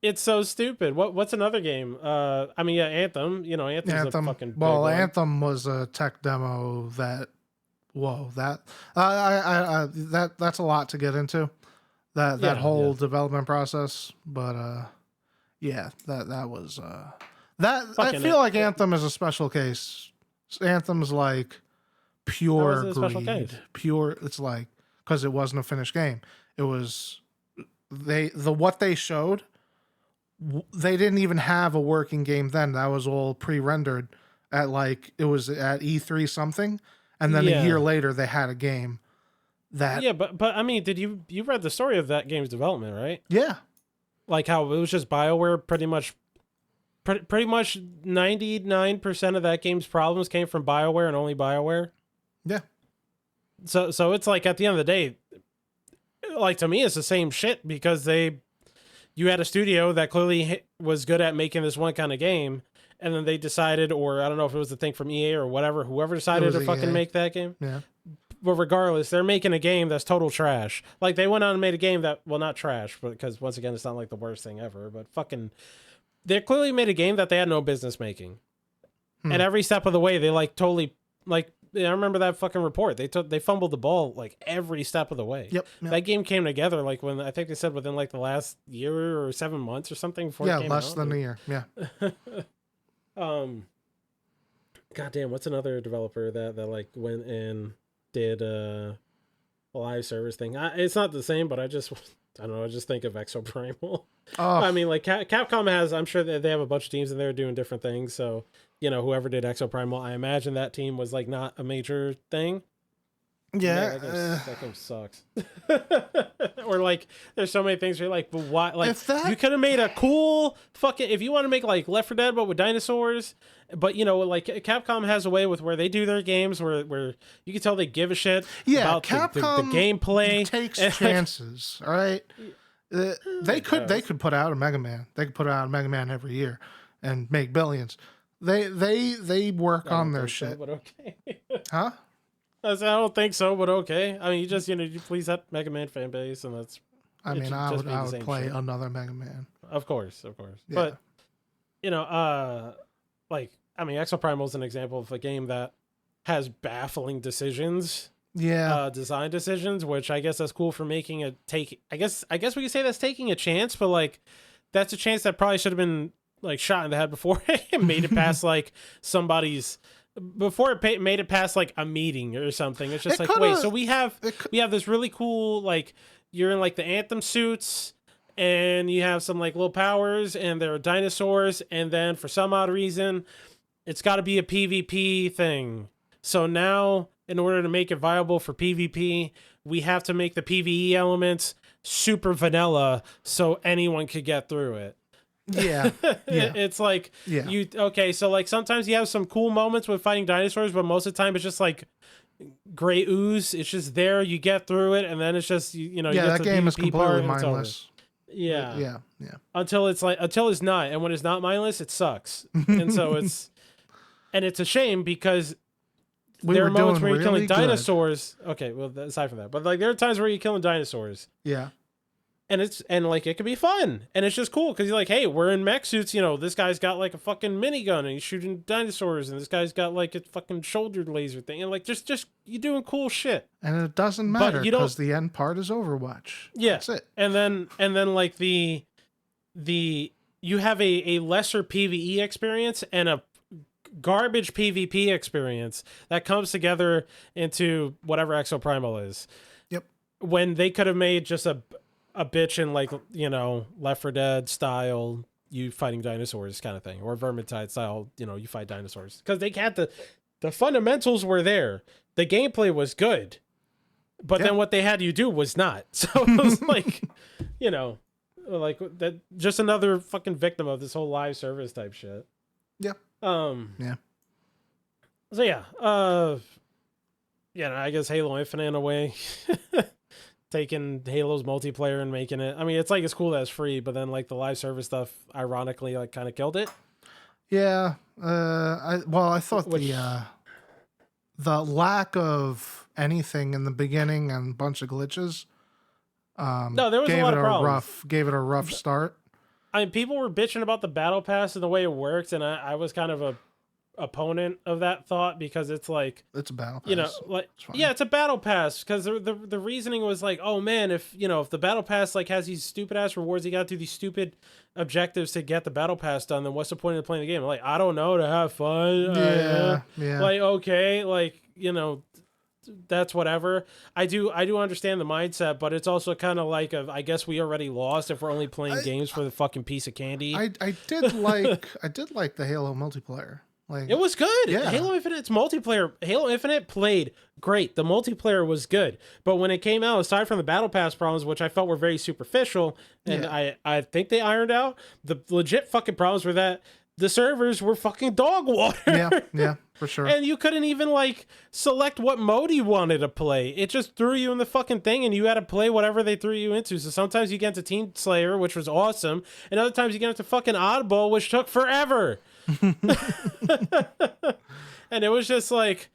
it's so stupid. What's another game? Anthem. Anthem's a fucking big one.
Anthem was a tech demo that. Whoa, that's a lot to get into. That whole development process, but yeah, that was that. I feel like Anthem is a special case. Anthem's like pure greed, pure. It's like, because it wasn't a finished game. It was what they showed. They didn't even have a working game then. That was all pre-rendered at it was at E3 something, and then a year later they had a game.
But I mean, did you read the story of that game's development, right?
Yeah.
Like how it was just BioWare pretty much 99% of that game's problems came from BioWare and only BioWare.
Yeah.
So it's like, at the end of the day, like, to me, it's the same shit, because you had a studio that clearly was good at making this one kind of game, and then they decided, or I don't know if it was the thing from EA or whoever decided to fucking make that game.
Yeah.
But regardless, they're making a game that's total trash. Like, they went on and made a game that, well, not trash, but because once again, it's not like the worst thing ever, but fucking, they clearly made a game that they had no business making. And every step of the way, they totally, I remember that fucking report. They fumbled the ball every step of the way.
Yep.
That game came together when, I think they said, within the last year or 7 months or something before it came
less
out.
than a year. Yeah.
Goddamn, what's another developer that went and did a live service thing? It's not the same, but I just think of Exoprimal. I mean, Capcom has, I'm sure that they have a bunch of teams in there doing different things. So, whoever did Exoprimal, I imagine that team was not a major thing.
Yeah,
that game sucks. Or there's so many things where you're but why? You could have made a cool fucking, if you want to make Left 4 Dead but with dinosaurs. But Capcom has a way with where they do their games where you can tell they give a shit about
Capcom
the gameplay.
Takes chances, all right. They could put out a Mega Man. They could put out a Mega Man every year and make billions. They work on their shit.
So, but okay.
Huh?
I don't think so, but okay. I mean, you just you please that Mega Man fan base, and that's.
I mean, I would play
shit.
Another Mega Man.
Of course.
Yeah.
But Exoprimal is an example of a game that has baffling decisions.
Yeah.
Design decisions, which I guess that's cool for making a take. I guess we could say that's taking a chance, but that's a chance that probably should have been shot in the head before it made it past somebody's. Before it made it past a meeting or something. It's just wait, so we have this really cool, you're in the Anthem suits, and you have some little powers, and there are dinosaurs, and then for some odd reason it's got to be a PvP thing. So now, in order to make it viable for PvP, we have to make the PvE elements super vanilla so anyone could get through it.
Yeah.
It's so sometimes you have some cool moments with fighting dinosaurs, but most of the time it's just gray ooze. It's just there, you get through it, and then it's just you get
that game is completely mindless.
Yeah. Until it's not, and when it's not mindless, it sucks. And so it's a shame, because there are moments where you're killing dinosaurs. Okay, well, aside from that, but there are times where you're killing dinosaurs.
Yeah.
And it can be fun, and it's just cool because you're hey, we're in mech suits. This guy's got a fucking minigun and he's shooting dinosaurs, and this guy's got a fucking shoulder laser thing, and just you're doing cool shit.
And it doesn't matter because the end part is Overwatch.
Yeah,
that's it.
And then the you have a lesser PvE experience and garbage PvP experience that comes together into whatever Exoprimal is.
Yep.
When they could have made just a bitch in like, you know, Left 4 Dead style, you fighting dinosaurs kind of thing, or Vermintide style, you know, you fight dinosaurs, because they had the fundamentals were there. The gameplay was good, but then what they had you do was not. So it was like, you know, like that, just another fucking victim of this whole live service type shit.
Yeah.
Yeah. So yeah, yeah, I guess Halo Infinite in a way, taking Halo's multiplayer and making it. I mean, it's like it's cool that it's free, but then like the live service stuff, ironically, like kind of killed it.
Yeah. I thought the lack of anything in the beginning and a bunch of glitches.
No, there was a lot of problems.
Gave it a rough start.
I mean, people were bitching about the battle pass and the way it worked, and I was kind of a opponent of that thought, because it's like,
it's a battle pass.
You know, like, yeah, it's a battle pass, because the reasoning was like, oh man, if the battle pass like has these stupid ass rewards, you got to do these stupid objectives to get the battle pass done, then what's the point of playing the game? Like, I don't know, to have fun.
Yeah.
Like, okay, like, you know, that's whatever. I do understand the mindset, but it's also kind of like I guess we already lost if we're only playing games for the fucking piece of candy.
I did like the Halo multiplayer. Like,
it was good.
Yeah.
Halo Infinite's multiplayer. Halo Infinite played great. The multiplayer was good. But when it came out, aside from the battle pass problems, which I felt were very superficial, and I think they ironed out, the legit fucking problems were that the servers were fucking dog water.
Yeah, for sure.
And you couldn't even like select what mode you wanted to play. It just threw you in the fucking thing, and you had to play whatever they threw you into. So sometimes you get into Team Slayer, which was awesome, and other times you get into fucking Oddball, which took forever. And it was just like,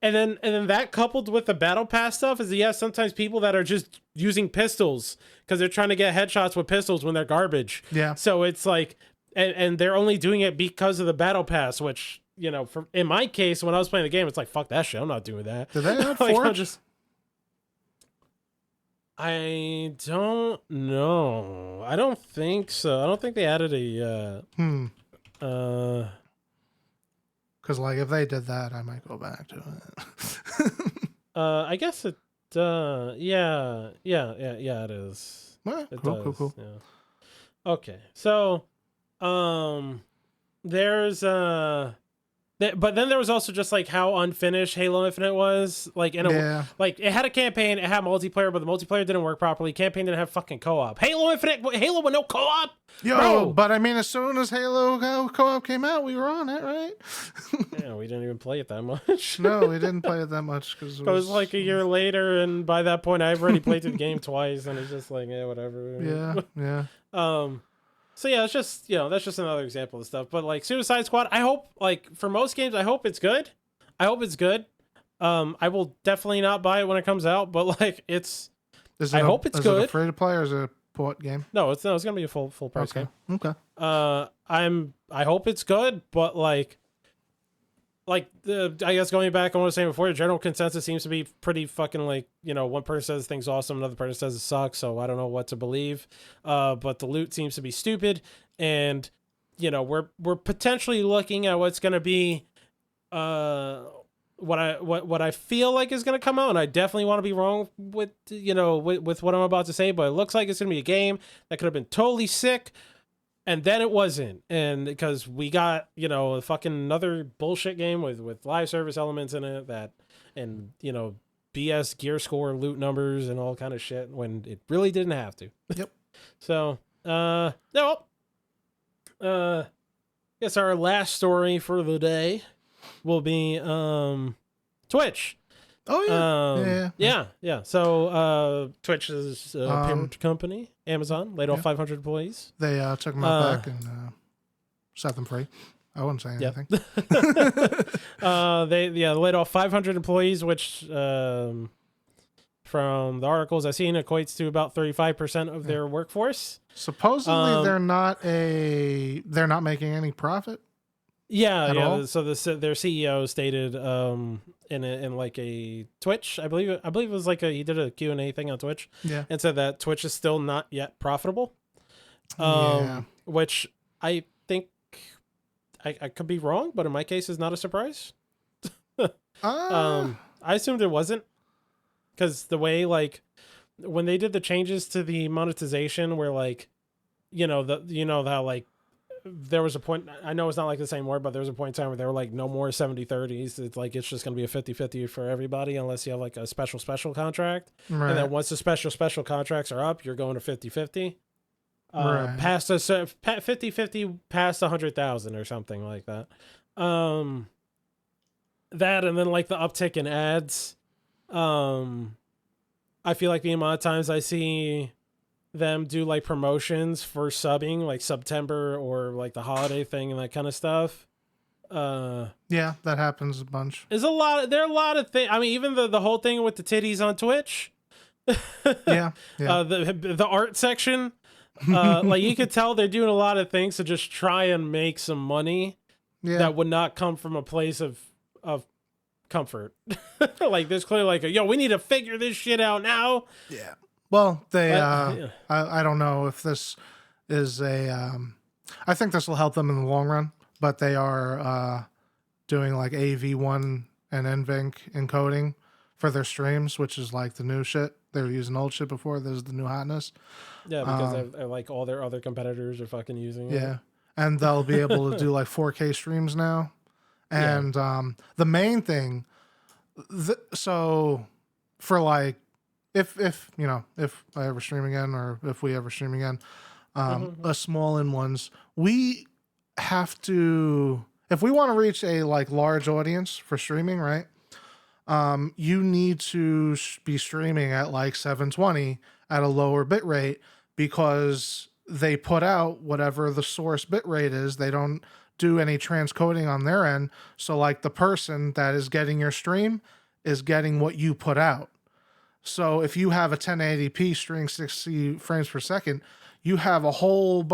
and then that coupled with the battle pass stuff is, sometimes people that are just using pistols because they're trying to get headshots with pistols when they're garbage.
Yeah.
So it's like, and they're only doing it because of the battle pass, which, you know, in my case, when I was playing the game, it's like, fuck that shit, I'm not doing that.
Did they add
like,
Forge?
I don't know. I don't think so. I don't think they added a
because like if they did that, I might go back to it.
I guess it. Yeah, it is.
Right,
it
cool,
does.
Cool.
Yeah. Okay, so, there's but then there was also just like how unfinished Halo Infinite was. Like like it had a campaign, it had multiplayer, but the multiplayer didn't work properly. Campaign didn't have fucking co-op. Halo with no co-op. Bro.
But I mean, as soon as Halo co-op came out, we were on it, right?
Yeah, we didn't even play it that much.
No, we didn't play it that much because
it was like a year later, and by that point, I've already played the game twice, and it's just like, yeah, whatever.
Yeah.
So yeah, it's just, that's just another example of stuff. But like Suicide Squad, I hope, like for most games, I hope it's good. I will definitely not buy it when it comes out, but like I hope it's good.
Is it a free to play or is it a port game?
No, it's gonna be a full price game.
Okay.
I hope it's good, but I guess going back on what I was saying before, the general consensus seems to be pretty fucking like, one person says things awesome, another person says it sucks, so I don't know what to believe. But the loot seems to be stupid, and we're potentially looking at what's gonna be what I feel like is gonna come out, and I definitely want to be wrong with with what I'm about to say, but it looks like it's gonna be a game that could have been totally sick. And then it wasn't, and because we got a fucking another bullshit game with live service elements in it and BS gear score loot numbers and all kind of shit when it really didn't have to.
Yep.
So guess our last story for the day will be Twitch.
Oh
yeah. So Twitch is a parent company. Amazon laid off 500 employees.
They took them out back and set them free. I wouldn't say anything.
They laid off 500 employees, which from the articles I've seen equates to about 35% of their workforce.
Supposedly they're not making any profit.
Yeah. So their CEO stated in like a Twitch, I believe it was like he did a Q&A thing on Twitch, and said that Twitch is still not yet profitable. Which I think I could be wrong, but in my case, it's not a surprise.
Uh,
I assumed it wasn't, because the way like when they did the changes to the monetization, where like how like there was a point, I know it's not like the same word, but there was a point in time where they were like no more 70/30s. It's like it's just going to be a 50/50 for everybody unless you have like a special contract.
right.
And then once the special contracts are up, you're going to 50/50.
Right.
Past a 50/50 past 100,000 or something like that. That, and then like the uptick in ads. I feel like the amount of times I see them do like promotions for subbing, like September or like the holiday thing and that kind of stuff.
Yeah, that happens a bunch.
There are a lot of things. I mean, even the whole thing with the titties on Twitch.
Yeah.
The art section. Like you could tell they're doing a lot of things to just try and make some money that would not come from a place of comfort. Like there's clearly like we need to figure this shit out now.
Yeah. Well, I don't know if this is I think this will help them in the long run, but they are doing like AV1 and NVENC encoding for their streams, which is like the new shit. They were using old shit before. This is the new hotness.
Yeah, because they're like all their other competitors are fucking using it.
Yeah. And they'll be able to do like 4K streams now. And the main thing, so for like, if I ever stream again, or if we ever stream again, a small in ones, we have to, if we want to reach a like large audience for streaming, right? You need to be streaming at like 720 at a lower bit rate, because they put out whatever the source bit rate is. They don't do any transcoding on their end. So like the person that is getting your stream is getting what you put out. So if you have a 1080p stream 60 frames per second, you have a whole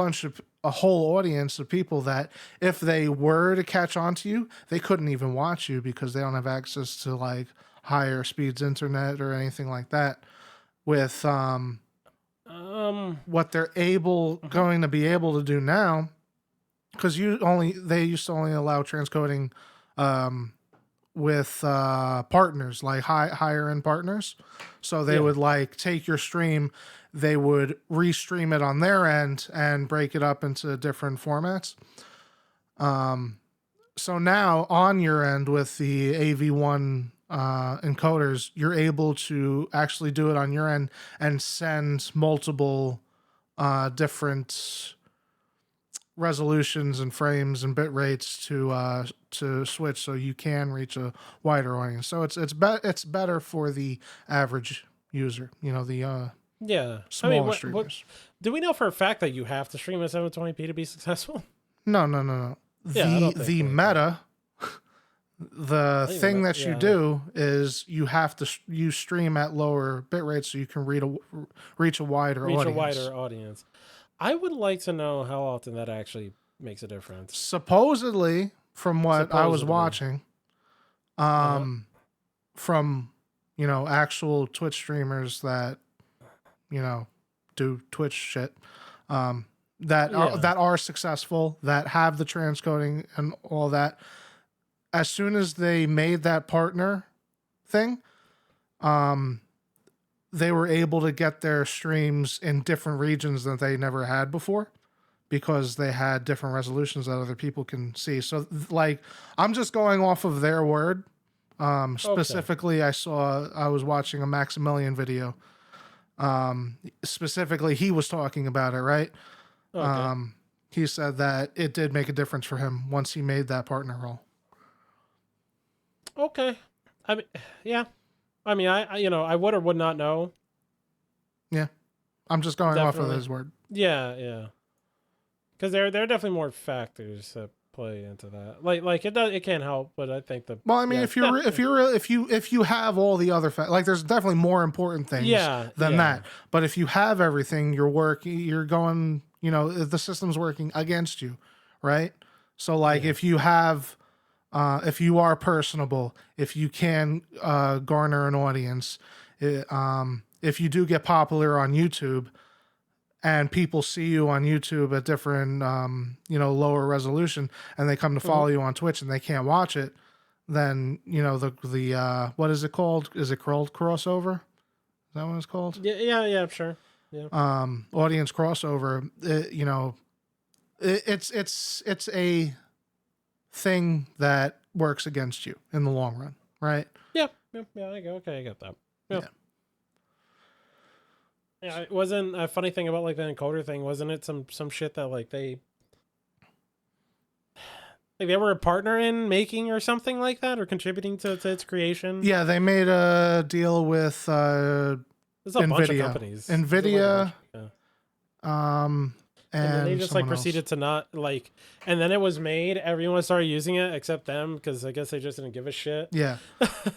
audience of people that if they were to catch on to you, they couldn't even watch you because they don't have access to like higher speeds internet or anything like that. With what they're going to be able to do now, because they used to only allow transcoding with partners, like higher end partners. So they would like take your stream, they would restream it on their end and break it up into different formats. So now on your end with the AV1 encoders, you're able to actually do it on your end and send multiple different resolutions and frames and bit rates to switch, so you can reach a wider audience. So it's better for the average user, the smaller streamers.
Do we know for a fact that you have to stream at 720p to be successful?
No. The meta, the thing that you do is you have to stream at lower bit rates so you can reach a wider audience.
I would like to know how often that actually makes a difference.
Supposedly, from what I was watching, from actual Twitch streamers that do Twitch shit, that are successful, that have the transcoding and all that. As soon as they made that partner thing, they were able to get their streams in different regions that they never had before, because they had different resolutions that other people can see. So like, I'm just going off of their word. Specifically, I was watching a Maximilian video. Specifically, he was talking about it, right? Okay. He said that it did make a difference for him once he made that partner role.
Okay. I mean, yeah. I mean, I would or would not know.
Yeah. I'm just going off of his word.
Yeah. Because there are definitely more factors that play into that. Like it can help, but I think
if you have all the other like there's definitely more important things than that. But if you have everything, you're going, the system's working against you, right? So like if you have if you are personable, if you can garner an audience, if you do get popular on YouTube, and people see you on YouTube at different, lower resolution, and they come to follow you on Twitch and they can't watch it, then, the what is it called? Is it called crossover? Is that what it's called?
Yeah, sure. Yeah.
Audience crossover, it's a thing that works against you in the long run, right?
Yeah, I get that. Yeah. Yeah, it wasn't a funny thing about like the encoder thing, wasn't it? Some shit that like they were a partner in making or something like that, or contributing to its creation.
Yeah, they made a deal with
There's a
NVIDIA.
bunch of companies.
NVIDIA,
and then they just like
someone
proceeded
else.
to not like, and then it was made. Everyone started using it except them because I guess they just didn't give a shit.
Yeah.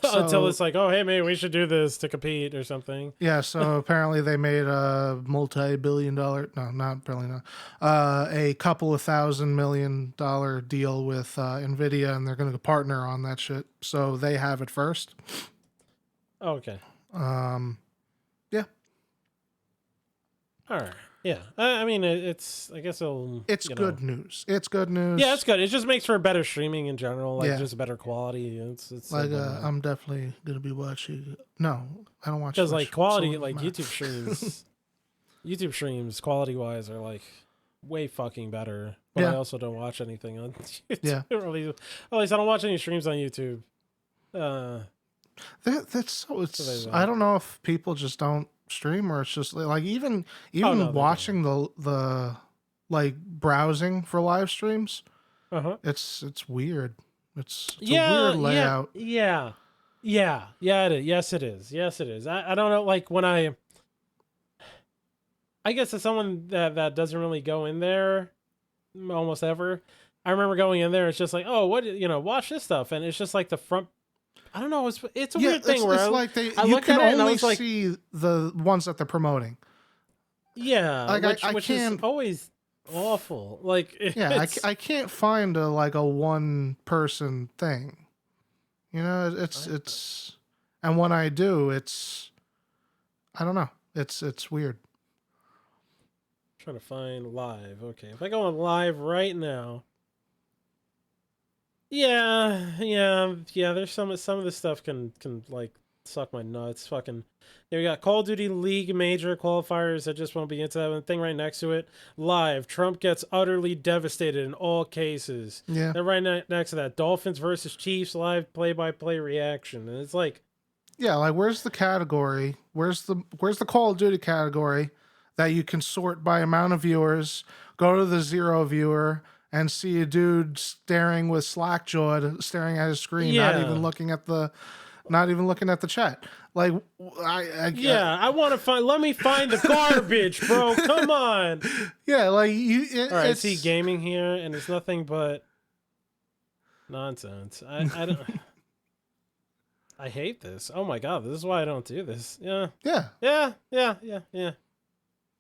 Until
So-
it's like, oh hey, maybe we should do this to compete or something.
Yeah, so apparently they made a multi-billion-dollar, no, not billion, a couple of $1,000 million deal with NVIDIA, and they're going to partner on that shit. So they have it first.
Oh, okay.
Yeah.
All right. Yeah. I mean, it's. I guess
It's good news. It's good news.
Yeah, it's good. It just makes for better streaming in general, like
Yeah.
just better quality. It's
Like, I'm definitely going to be watching. No, I don't watch
because
Twitch,
like quality,
so
like
nah.
YouTube streams, YouTube streams quality wise are like way fucking better. But I
Yeah.
also don't watch anything on YouTube.
Yeah.
At least I don't watch any streams on YouTube.
That's so.
So there's
I don't know if people just don't stream, or it's just like even
no, they
watching the like browsing for live streams.
It's
It's weird. It's a
yeah,
weird layout.
Yeah. It is. Yes, it is. I don't know. Like when I guess as someone that doesn't really go in there almost ever. I remember going in there. It's just like, oh, what watch this stuff, and it's just like the front. I don't know. It's a weird thing where
it's
I,
like
I
you
look
can
at it and I
only
was like,
see the ones that they're promoting.
yeah,
Like, I
which is
can't-
always awful. Like
Yeah,
it's,
I can't find a one person thing. It's and when I do, it's I don't know. It's weird.
trying to find live. Okay, if I go on live right now. Yeah. There's some of this stuff can like suck my nuts. Fucking. Yeah, we got Call of Duty League major qualifiers. I just won't be into that one thing right next to it. Live. Trump gets utterly devastated in all cases.
Yeah.
Then right next to that, Dolphins versus Chiefs live play-by-play reaction, and it's like,
Yeah, like where's the category? Where's the Call of Duty category that you can sort by amount of viewers, go to the zero viewer, and see a dude staring with slack-jawed, staring at his screen, not
Yeah.
even looking at the chat. Like
I want to find. Let me find the garbage, bro. Come on.
yeah, like
All right, I
it's,
see gaming here, and it's nothing but nonsense. I don't. I hate this. Oh my god, this is why I don't do this. Yeah.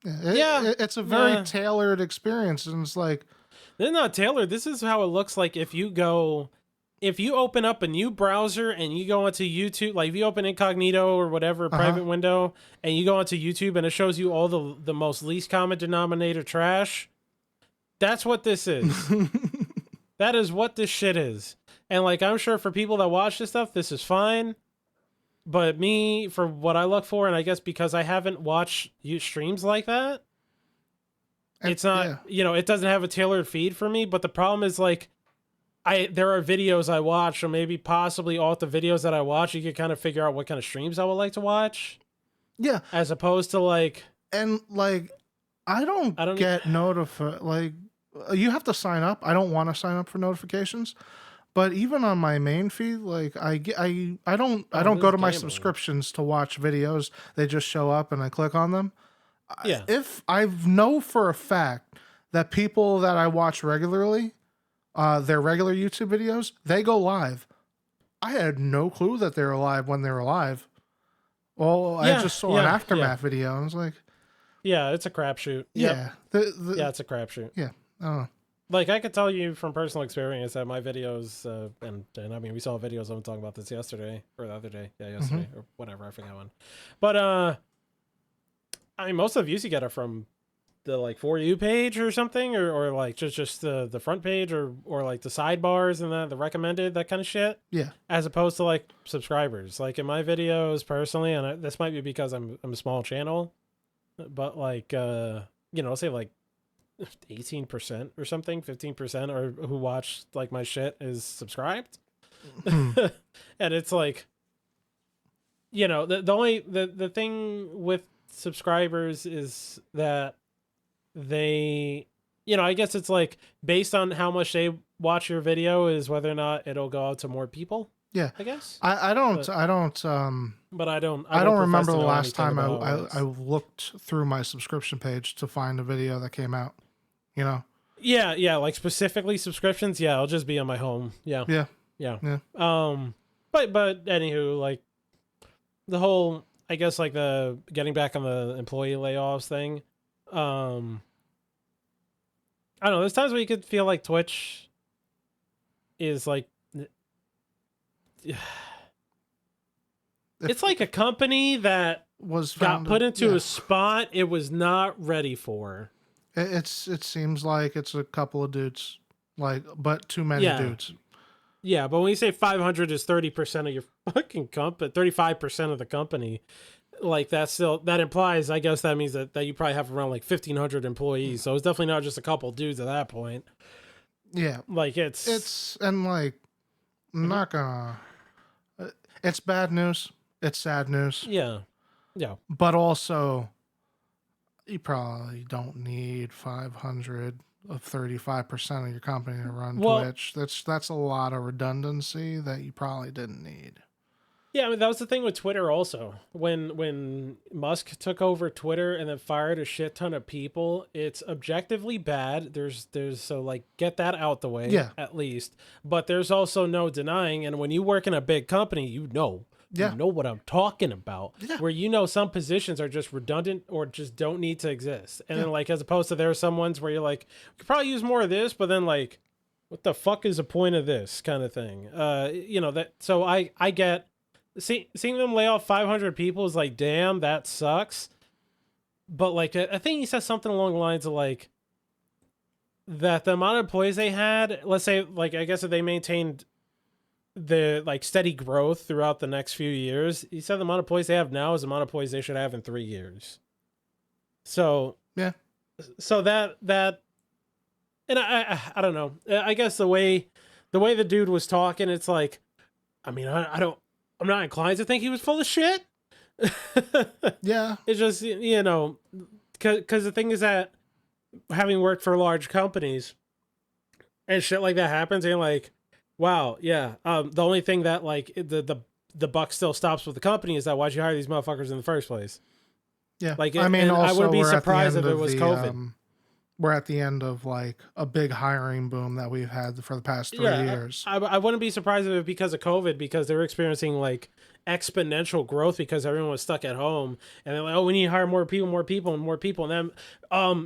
It's a very
Yeah.
tailored experience, and it's like
They're not tailored. This is how it looks like if you open up a new browser and you go onto YouTube, like if you open incognito or whatever private window and you go onto YouTube and it shows you all the most least common denominator trash. That's what this is. That is what this shit is. And like I'm sure for people that watch this stuff, this is fine. But me, for what I look for, and I guess because I haven't watched streams like that, it's not, it doesn't have a tailored feed for me. But the problem is like, there are videos I watch, or maybe possibly all the videos that I watch, you could kind of figure out what kind of streams I would like to watch.
Yeah.
As opposed to like,
and like, I don't get notified. Like, you have to sign up. I don't want to sign up for notifications. But even on my main feed, like I don't go to my subscriptions to watch videos. They just show up and I click on them.
Yeah.
If I know for a fact that people that I watch regularly, their regular YouTube videos, they go live. I had no clue that they were live when they were live. Well, I just saw an aftermath video and I was like,
yeah, it's a crapshoot.
Yeah.
Yeah, it's a crapshoot.
Yeah. I don't know.
Like I could tell you from personal experience that my videos, and I mean we saw videos. I'm talking about this yesterday or the other day, yesterday or whatever. I forgot one, but I mean most of the views you get are from like For You page or something, or like just the front page or like the sidebars and the recommended, that kind of shit.
Yeah.
As opposed to like subscribers. Like in my videos personally, and this might be because I'm a small channel, but like I'll say like 18% or something, 15% or who watch like my shit is subscribed. And it's like, the thing with subscribers is that they, I guess it's like based on how much they watch your video is whether or not it'll go out to more people.
Yeah,
I guess.
I don't remember the last time I looked through my subscription page to find a video that came out.
Yeah, like specifically subscriptions. Yeah, I'll just be on my home. Yeah. But anywho, like the whole, I guess like the getting back on the employee layoffs thing. I don't know. There's times where you could feel like Twitch is like, it's like a company that got put into a spot it was not ready for.
It seems like it's a couple of dudes, but too many dudes.
Yeah, but when you say 500 is 30% of your fucking company, 35% of the company, like that implies, I guess that means that you probably have around like 1,500 employees. So it's definitely not just a couple dudes at that point.
Yeah,
like it's
I'm not gonna. It's bad news. It's sad news.
Yeah.
But also, you probably don't need 500 of 35% of your company to run Twitch. That's a lot of redundancy that you probably didn't need.
Yeah, I mean that was the thing with Twitter also. When Musk took over Twitter and then fired a shit ton of people, it's objectively bad. There's so like get that out the way at least. But there's also no denying, and when you work in a big company, you know what I'm talking about. Yeah. Where some positions are just redundant or just don't need to exist. And then like as opposed to there are some ones where you're like, we could probably use more of this, but then like, what the fuck is the point of this kind of thing? So I get seeing them lay off 500 people is like, damn, that sucks. But like, I think he said something along the lines of like, that the amount of employees they had, let's say, like, I guess if they maintained the like steady growth throughout the next few years, he said the amount of employees they have now is the amount of employees they should have in 3 years. So, yeah. So that, and I don't know. I guess the way the dude was talking, it's like, I mean, I'm not inclined to think he was full of shit.
Yeah.
It's just, because the thing is that having worked for large companies and shit like that happens, and you're like, wow, yeah. The only thing that like the buck still stops with the company is that why'd you hire these motherfuckers in the first place?
Yeah.
Like, I mean, also, I wouldn't be surprised if it was COVID.
We're at the end of like a big hiring boom that we've had for the past 3 years.
I wouldn't be surprised if it was because of COVID, because they were experiencing like exponential growth because everyone was stuck at home, and they're like, oh, we need to hire more people. And then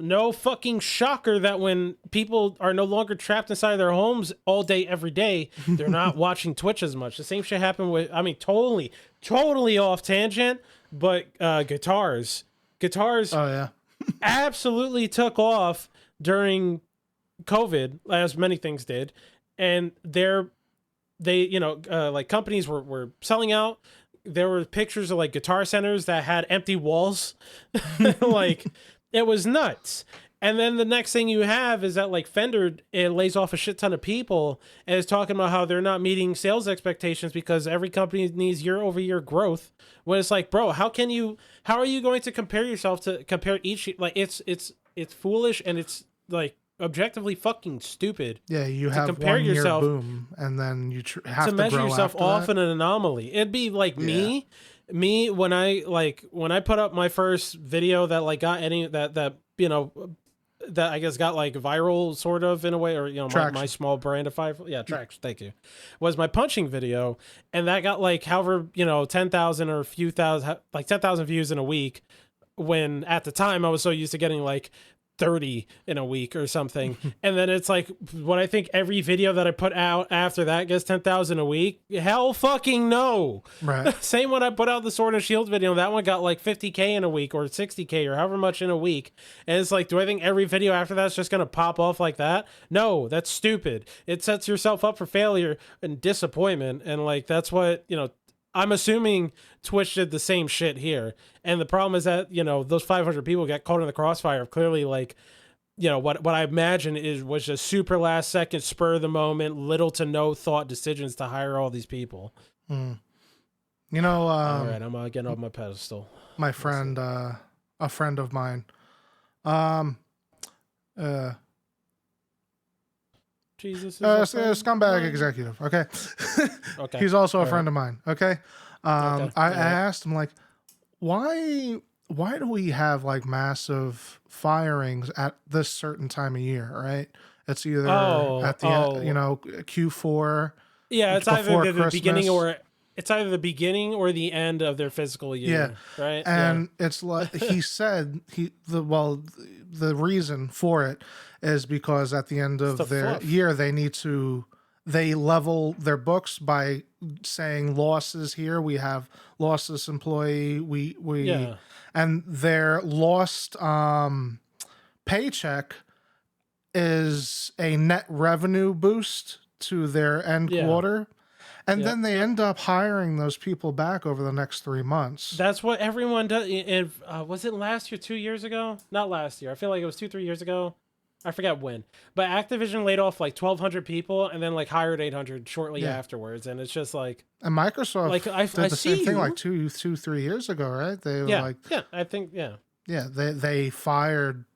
no fucking shocker that when people are no longer trapped inside their homes all day every day, they're not watching Twitch as much. The same shit happened with, I mean, totally off tangent, but guitars
Oh yeah.
absolutely took off during COVID, as many things did, and like companies were selling out. There were pictures of like Guitar Centers that had empty walls. Like, it was nuts. And then the next thing you have is that like Fender, it lays off a shit ton of people and is talking about how they're not meeting sales expectations because every company needs year-over-year growth. When it's like, bro, how are you going to compare each, like it's foolish, and it's like objectively fucking stupid.
Yeah, you have compare 1 year yourself boom, and then you have to
measure
grow
yourself off
that.
in an anomaly. It'd be like me when I put up my first video that like got any that I guess got like viral sort of in a way, or my small brand of Traction, thank you, was my punching video, and that got like 10,000 or a few thousand, like 10,000 views in a week, when at the time I was so used to getting like 30 in a week or something. And then it's like, what I think every video that I put out after that gets 10,000 a week. Hell fucking no.
Right.
Same when I put out the Sword and Shield video. That one got like 50K in a week or 60K or however much in a week. And it's like, do I think every video after that's just going to pop off like that? No, that's stupid. It sets yourself up for failure and disappointment. And like, that's what, I'm assuming Twitch did the same shit here. And the problem is that, those 500 people get caught in the crossfire of clearly like, what I imagine was just super last second, spur of the moment, little to no thought decisions to hire all these people.
Mm.
All right, I'm getting off my pedestal.
My friend, a friend of mine,
Jesus is
scumbag executive. Okay.
Okay.
He's also a friend of mine. Okay.
Okay.
I asked him like, why do we have like massive firings at this certain time of year? Right. It's either at the end, Q4.
Yeah. It's either the beginning
Christmas.
the beginning or the end of their fiscal year.
Yeah.
Right.
And it's like, he said the reason for it is because at the end of their year, they level their books by saying losses here. We have lost this employee. And their lost paycheck is a net revenue boost to their end quarter. And then they end up hiring those people back over the next 3 months.
That's what everyone does. And was it last year, 2 years ago? Not last year. I feel like it was 2-3 years ago. I forget when. But Activision laid off like 1,200 people and then like hired 800 shortly afterwards. And it's just like...
And Microsoft did the same thing like 3 years ago, right? They were
I think.
Yeah, they fired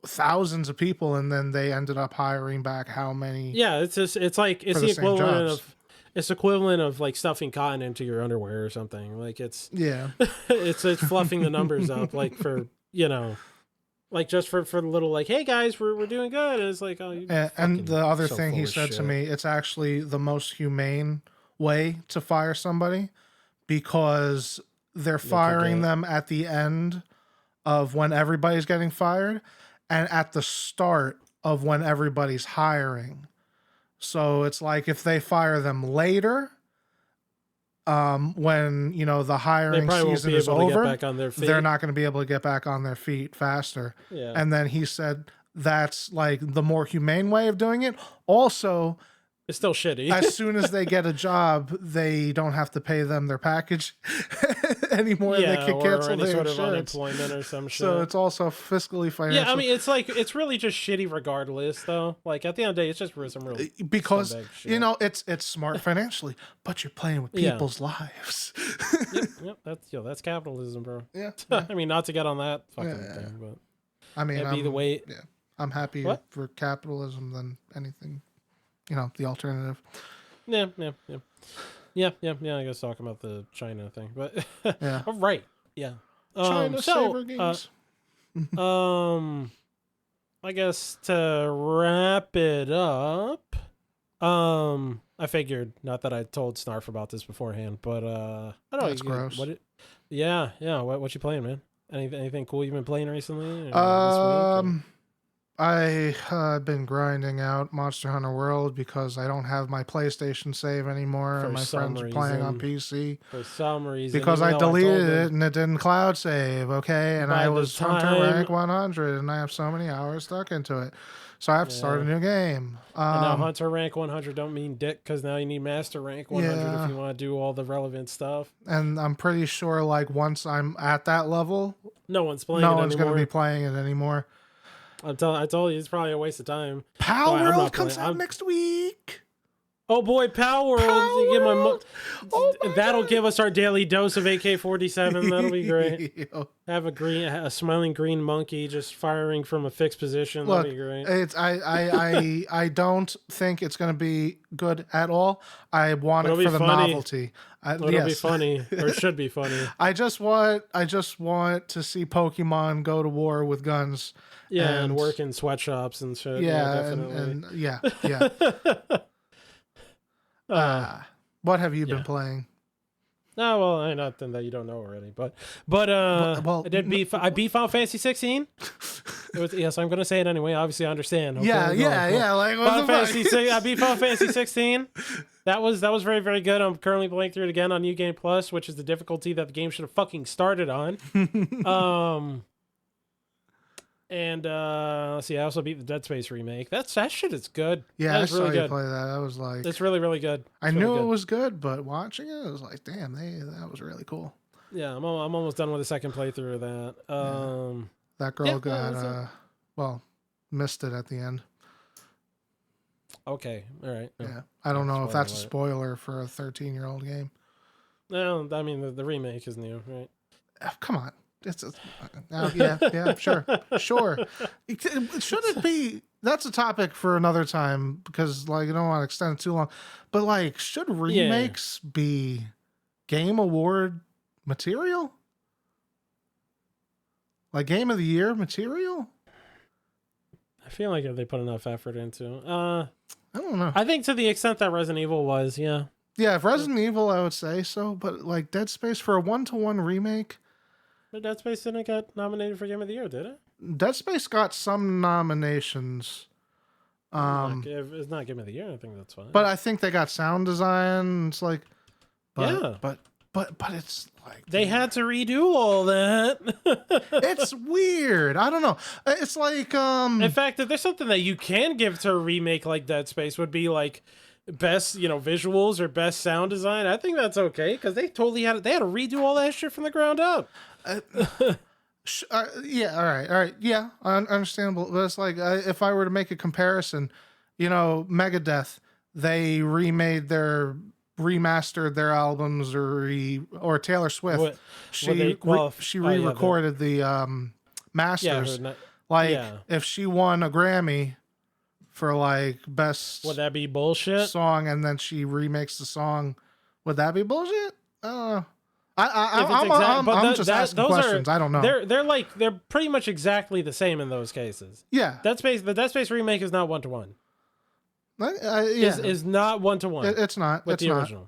thousands of people and then they ended up hiring back how many?
Yeah, it's the equivalent of... It's equivalent of like stuffing cotton into your underwear or something. Like it's it's fluffing the numbers up like for like just for the little like, hey guys, we're doing good. And it's like, oh,
and the other thing he said to me, it's actually the most humane way to fire somebody because they're firing them at the end of when everybody's getting fired and at the start of when everybody's hiring. So it's like if they fire them later, when the hiring season is over, they're not going to be able to get back on their feet faster.
Yeah.
And then he said that's like the more humane way of doing it. Also,
it's still shitty.
As soon as they get a job, they don't have to pay them their package anymore. They can cancel their
sort
insurance.
of unemployment or some shit.
So it's also fiscally financial.
Yeah, I mean, it's really just shitty regardless, though. Like at the end of the day, it's just some real
because it's smart financially, but you're playing with people's lives.
Yep, that's capitalism, bro.
Yeah.
I mean, not to get on that fucking thing, but
I mean,
that'd be the way.
Yeah, I'm happy for capitalism than anything. The alternative.
Yeah. I guess talking about the China thing, but all right. Yeah.
China Saber Games.
I guess to wrap it up, I figured, not that I told Snarf about this beforehand, but I don't know.
That's gross.
What you playing, man? Anything cool you've been playing recently?
I've been grinding out Monster Hunter World because I don't have my PlayStation save anymore, and my friends are playing on PC.
For some reason.
Because I deleted it and it didn't cloud save, okay? And I was Hunter rank 100, and I have so many hours stuck into it. So I have to start a new game.
And now Hunter rank 100 don't mean dick, because now you need Master rank 100 if you want to do all the relevant stuff.
And I'm pretty sure, like, once I'm at that level,
no one's playing it anymore.
No one's going to be playing it anymore.
I told you, it's probably a waste of time.
Pal World comes out next week.
Oh boy, Pal World! That'll give us our daily dose of AK-47. That'll be great. Have a smiling green monkey just firing from a fixed position. That'll be great.
I don't think it's going to be good at all. I want it for the novelty.
It'll be funny, or it should be funny.
I just want to see Pokemon go to war with guns.
Yeah, and work in sweatshops and shit.
Yeah,
definitely.
What have you been playing?
No, well, nothing that you don't know already. But I beat Final Fantasy 16. It was, yes, I'm gonna say it anyway. Obviously, I understand. Okay,
Yeah. Like, what
Final
the fuck?
Fantasy 6. I beat Final Fantasy 16. That was very, very good. I'm currently playing through it again on New Game Plus, which is the difficulty that the game should have fucking started on. And let's see, I also beat the Dead Space remake. That shit is good.
Yeah,
that
I
is
saw
really
you
good.
play that. I was like,
It's really, really good.
I knew it was good, but watching it, I was like, damn, that was really cool.
Yeah, I'm almost done with the second playthrough of that.
That girl got missed it at the end.
Okay, all right.
Yeah, I don't know if that's a spoiler for a 13-year-old game.
No, I mean the remake is new, right?
Come on, yeah, sure. Should it be? That's a topic for another time because, like, I don't want to extend it too long. But, like, should remakes be Game Award material? Like Game of the Year material?
I feel like if they put enough effort into,
I don't know.
I think to the extent that Resident Evil was, yeah.
Yeah, if Resident Evil, I would say so. But like Dead Space for a 1-to-1 remake.
But Dead Space didn't get nominated for Game of the Year, did it?
Dead Space got some nominations.
If it's not Game of the Year, I think that's fine.
But I think they got sound design. It's like,
yeah.
But it's like
they had to redo all that.
It's weird. I don't know. It's like
in fact, if there's something that you can give to a remake like Dead Space would be like best, visuals or best sound design. I think that's okay because they totally had to redo all that shit from the ground up.
Yeah, all right, yeah, understandable. But it's like if I were to make a comparison, Megadeth, they remastered their albums, or Taylor Swift, she re-recorded the masters. If she won a Grammy for like best,
would that be bullshit
song, and then she remakes the song, would that be bullshit? I don't know. I'm just asking questions. I don't know.
They're pretty much exactly the same in those cases.
Yeah,
the Dead Space remake is not 1-to-1. Is not 1-to-1.
It's not
with the original.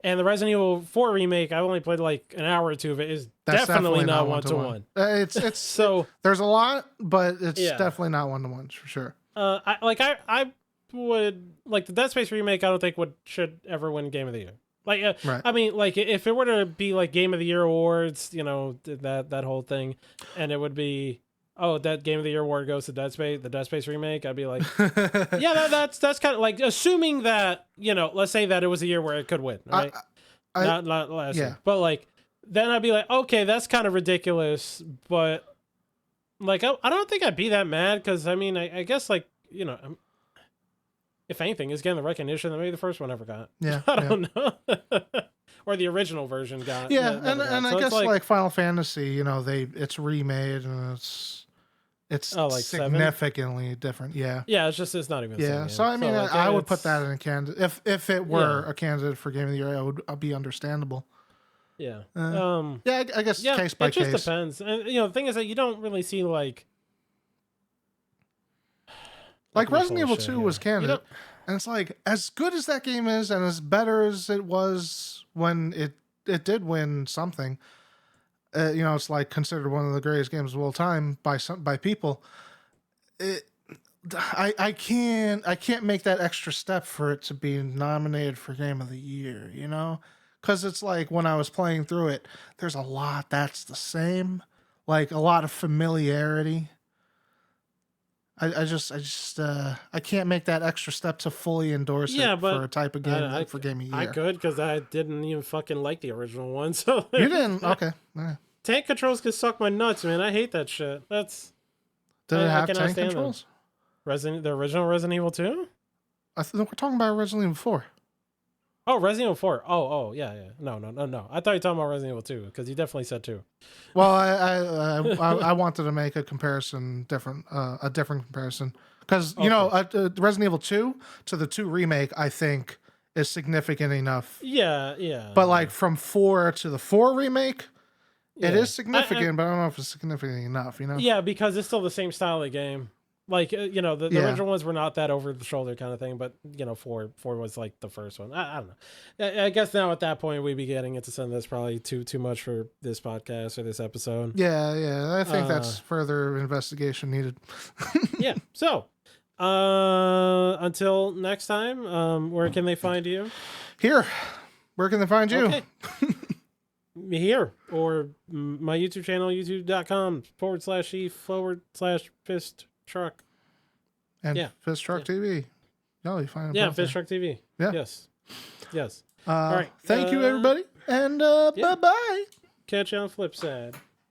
And the Resident Evil 4 remake, I only played like an hour or two of it. Is definitely not 1-to-1.
It's
so
there's a lot, but it's definitely not 1-to-1 for sure.
I would like the Dead Space remake. I don't think should ever win Game of the Year. Right. I mean, like if it were to be like Game of the Year awards, that whole thing, and it would be, that Game of the Year award goes to Dead Space, the Dead Space remake. I'd be like, yeah, that's kind of like assuming that let's say that it was a year where it could win, right? Not last year, but like then I'd be like, okay, that's kind of ridiculous, but like I don't think I'd be that mad because I mean I guess like if anything, is getting the recognition that maybe the first one ever got.
Yeah,
I don't know. Or the original version got.
Yeah, and I guess like Final Fantasy, it's remade and it's significantly different. Yeah.
Yeah, it's not even.
Yeah, so I mean, I would put that in a candidate. If it were a candidate for Game of the Year, I'd be understandable.
Yeah.
I guess case by case.
It just depends. And the thing is that you don't really see like
Resident Evil 2 was candidate. And it's like, as good as that game is and as better as it was when it did win something, it's like considered one of the greatest games of all time by people. I can't make that extra step for it to be nominated for Game of the Year, because it's like when I was playing through it, there's a lot that's the same, like a lot of familiarity. I can't make that extra step to fully endorse it for a type of game for Game of the Year.
I could because I didn't even fucking like the original one. So
you didn't? Okay. Right.
Tank controls can suck my nuts, man. I hate that shit. Did
it have tank controls?
The original Resident Evil 2?
I think we're talking about Resident Evil 4.
Oh, Resident Evil 4. Oh, yeah. No. I thought you were talking about Resident Evil 2 because you definitely said 2.
Well, I wanted to make a comparison, a different comparison, because Resident Evil 2 to the 2 remake, I think is significant enough.
Yeah.
But like from 4 to the 4 remake, it is significant, but I don't know if it's significant enough.
Yeah, because it's still the same style of game. Like, the
Yeah.
original ones were not that over the shoulder kind of thing, but 4 was like the first one. I don't know. I guess now at that point we'd be getting into something that's probably too much for this podcast or this episode.
Yeah. I think that's further investigation needed.
Yeah. So, until next time, where can they find you?
Here. Where can they find you?
Okay. Here or my YouTube channel, youtube.com/e/FistTruck.
And
Yeah.
FistTruck TV. No, you find it.
Yeah, FistTruck TV.
Yeah.
Yes.
All
right.
Thank you, everybody. And
yeah.
bye-bye.
Catch you on the flip side.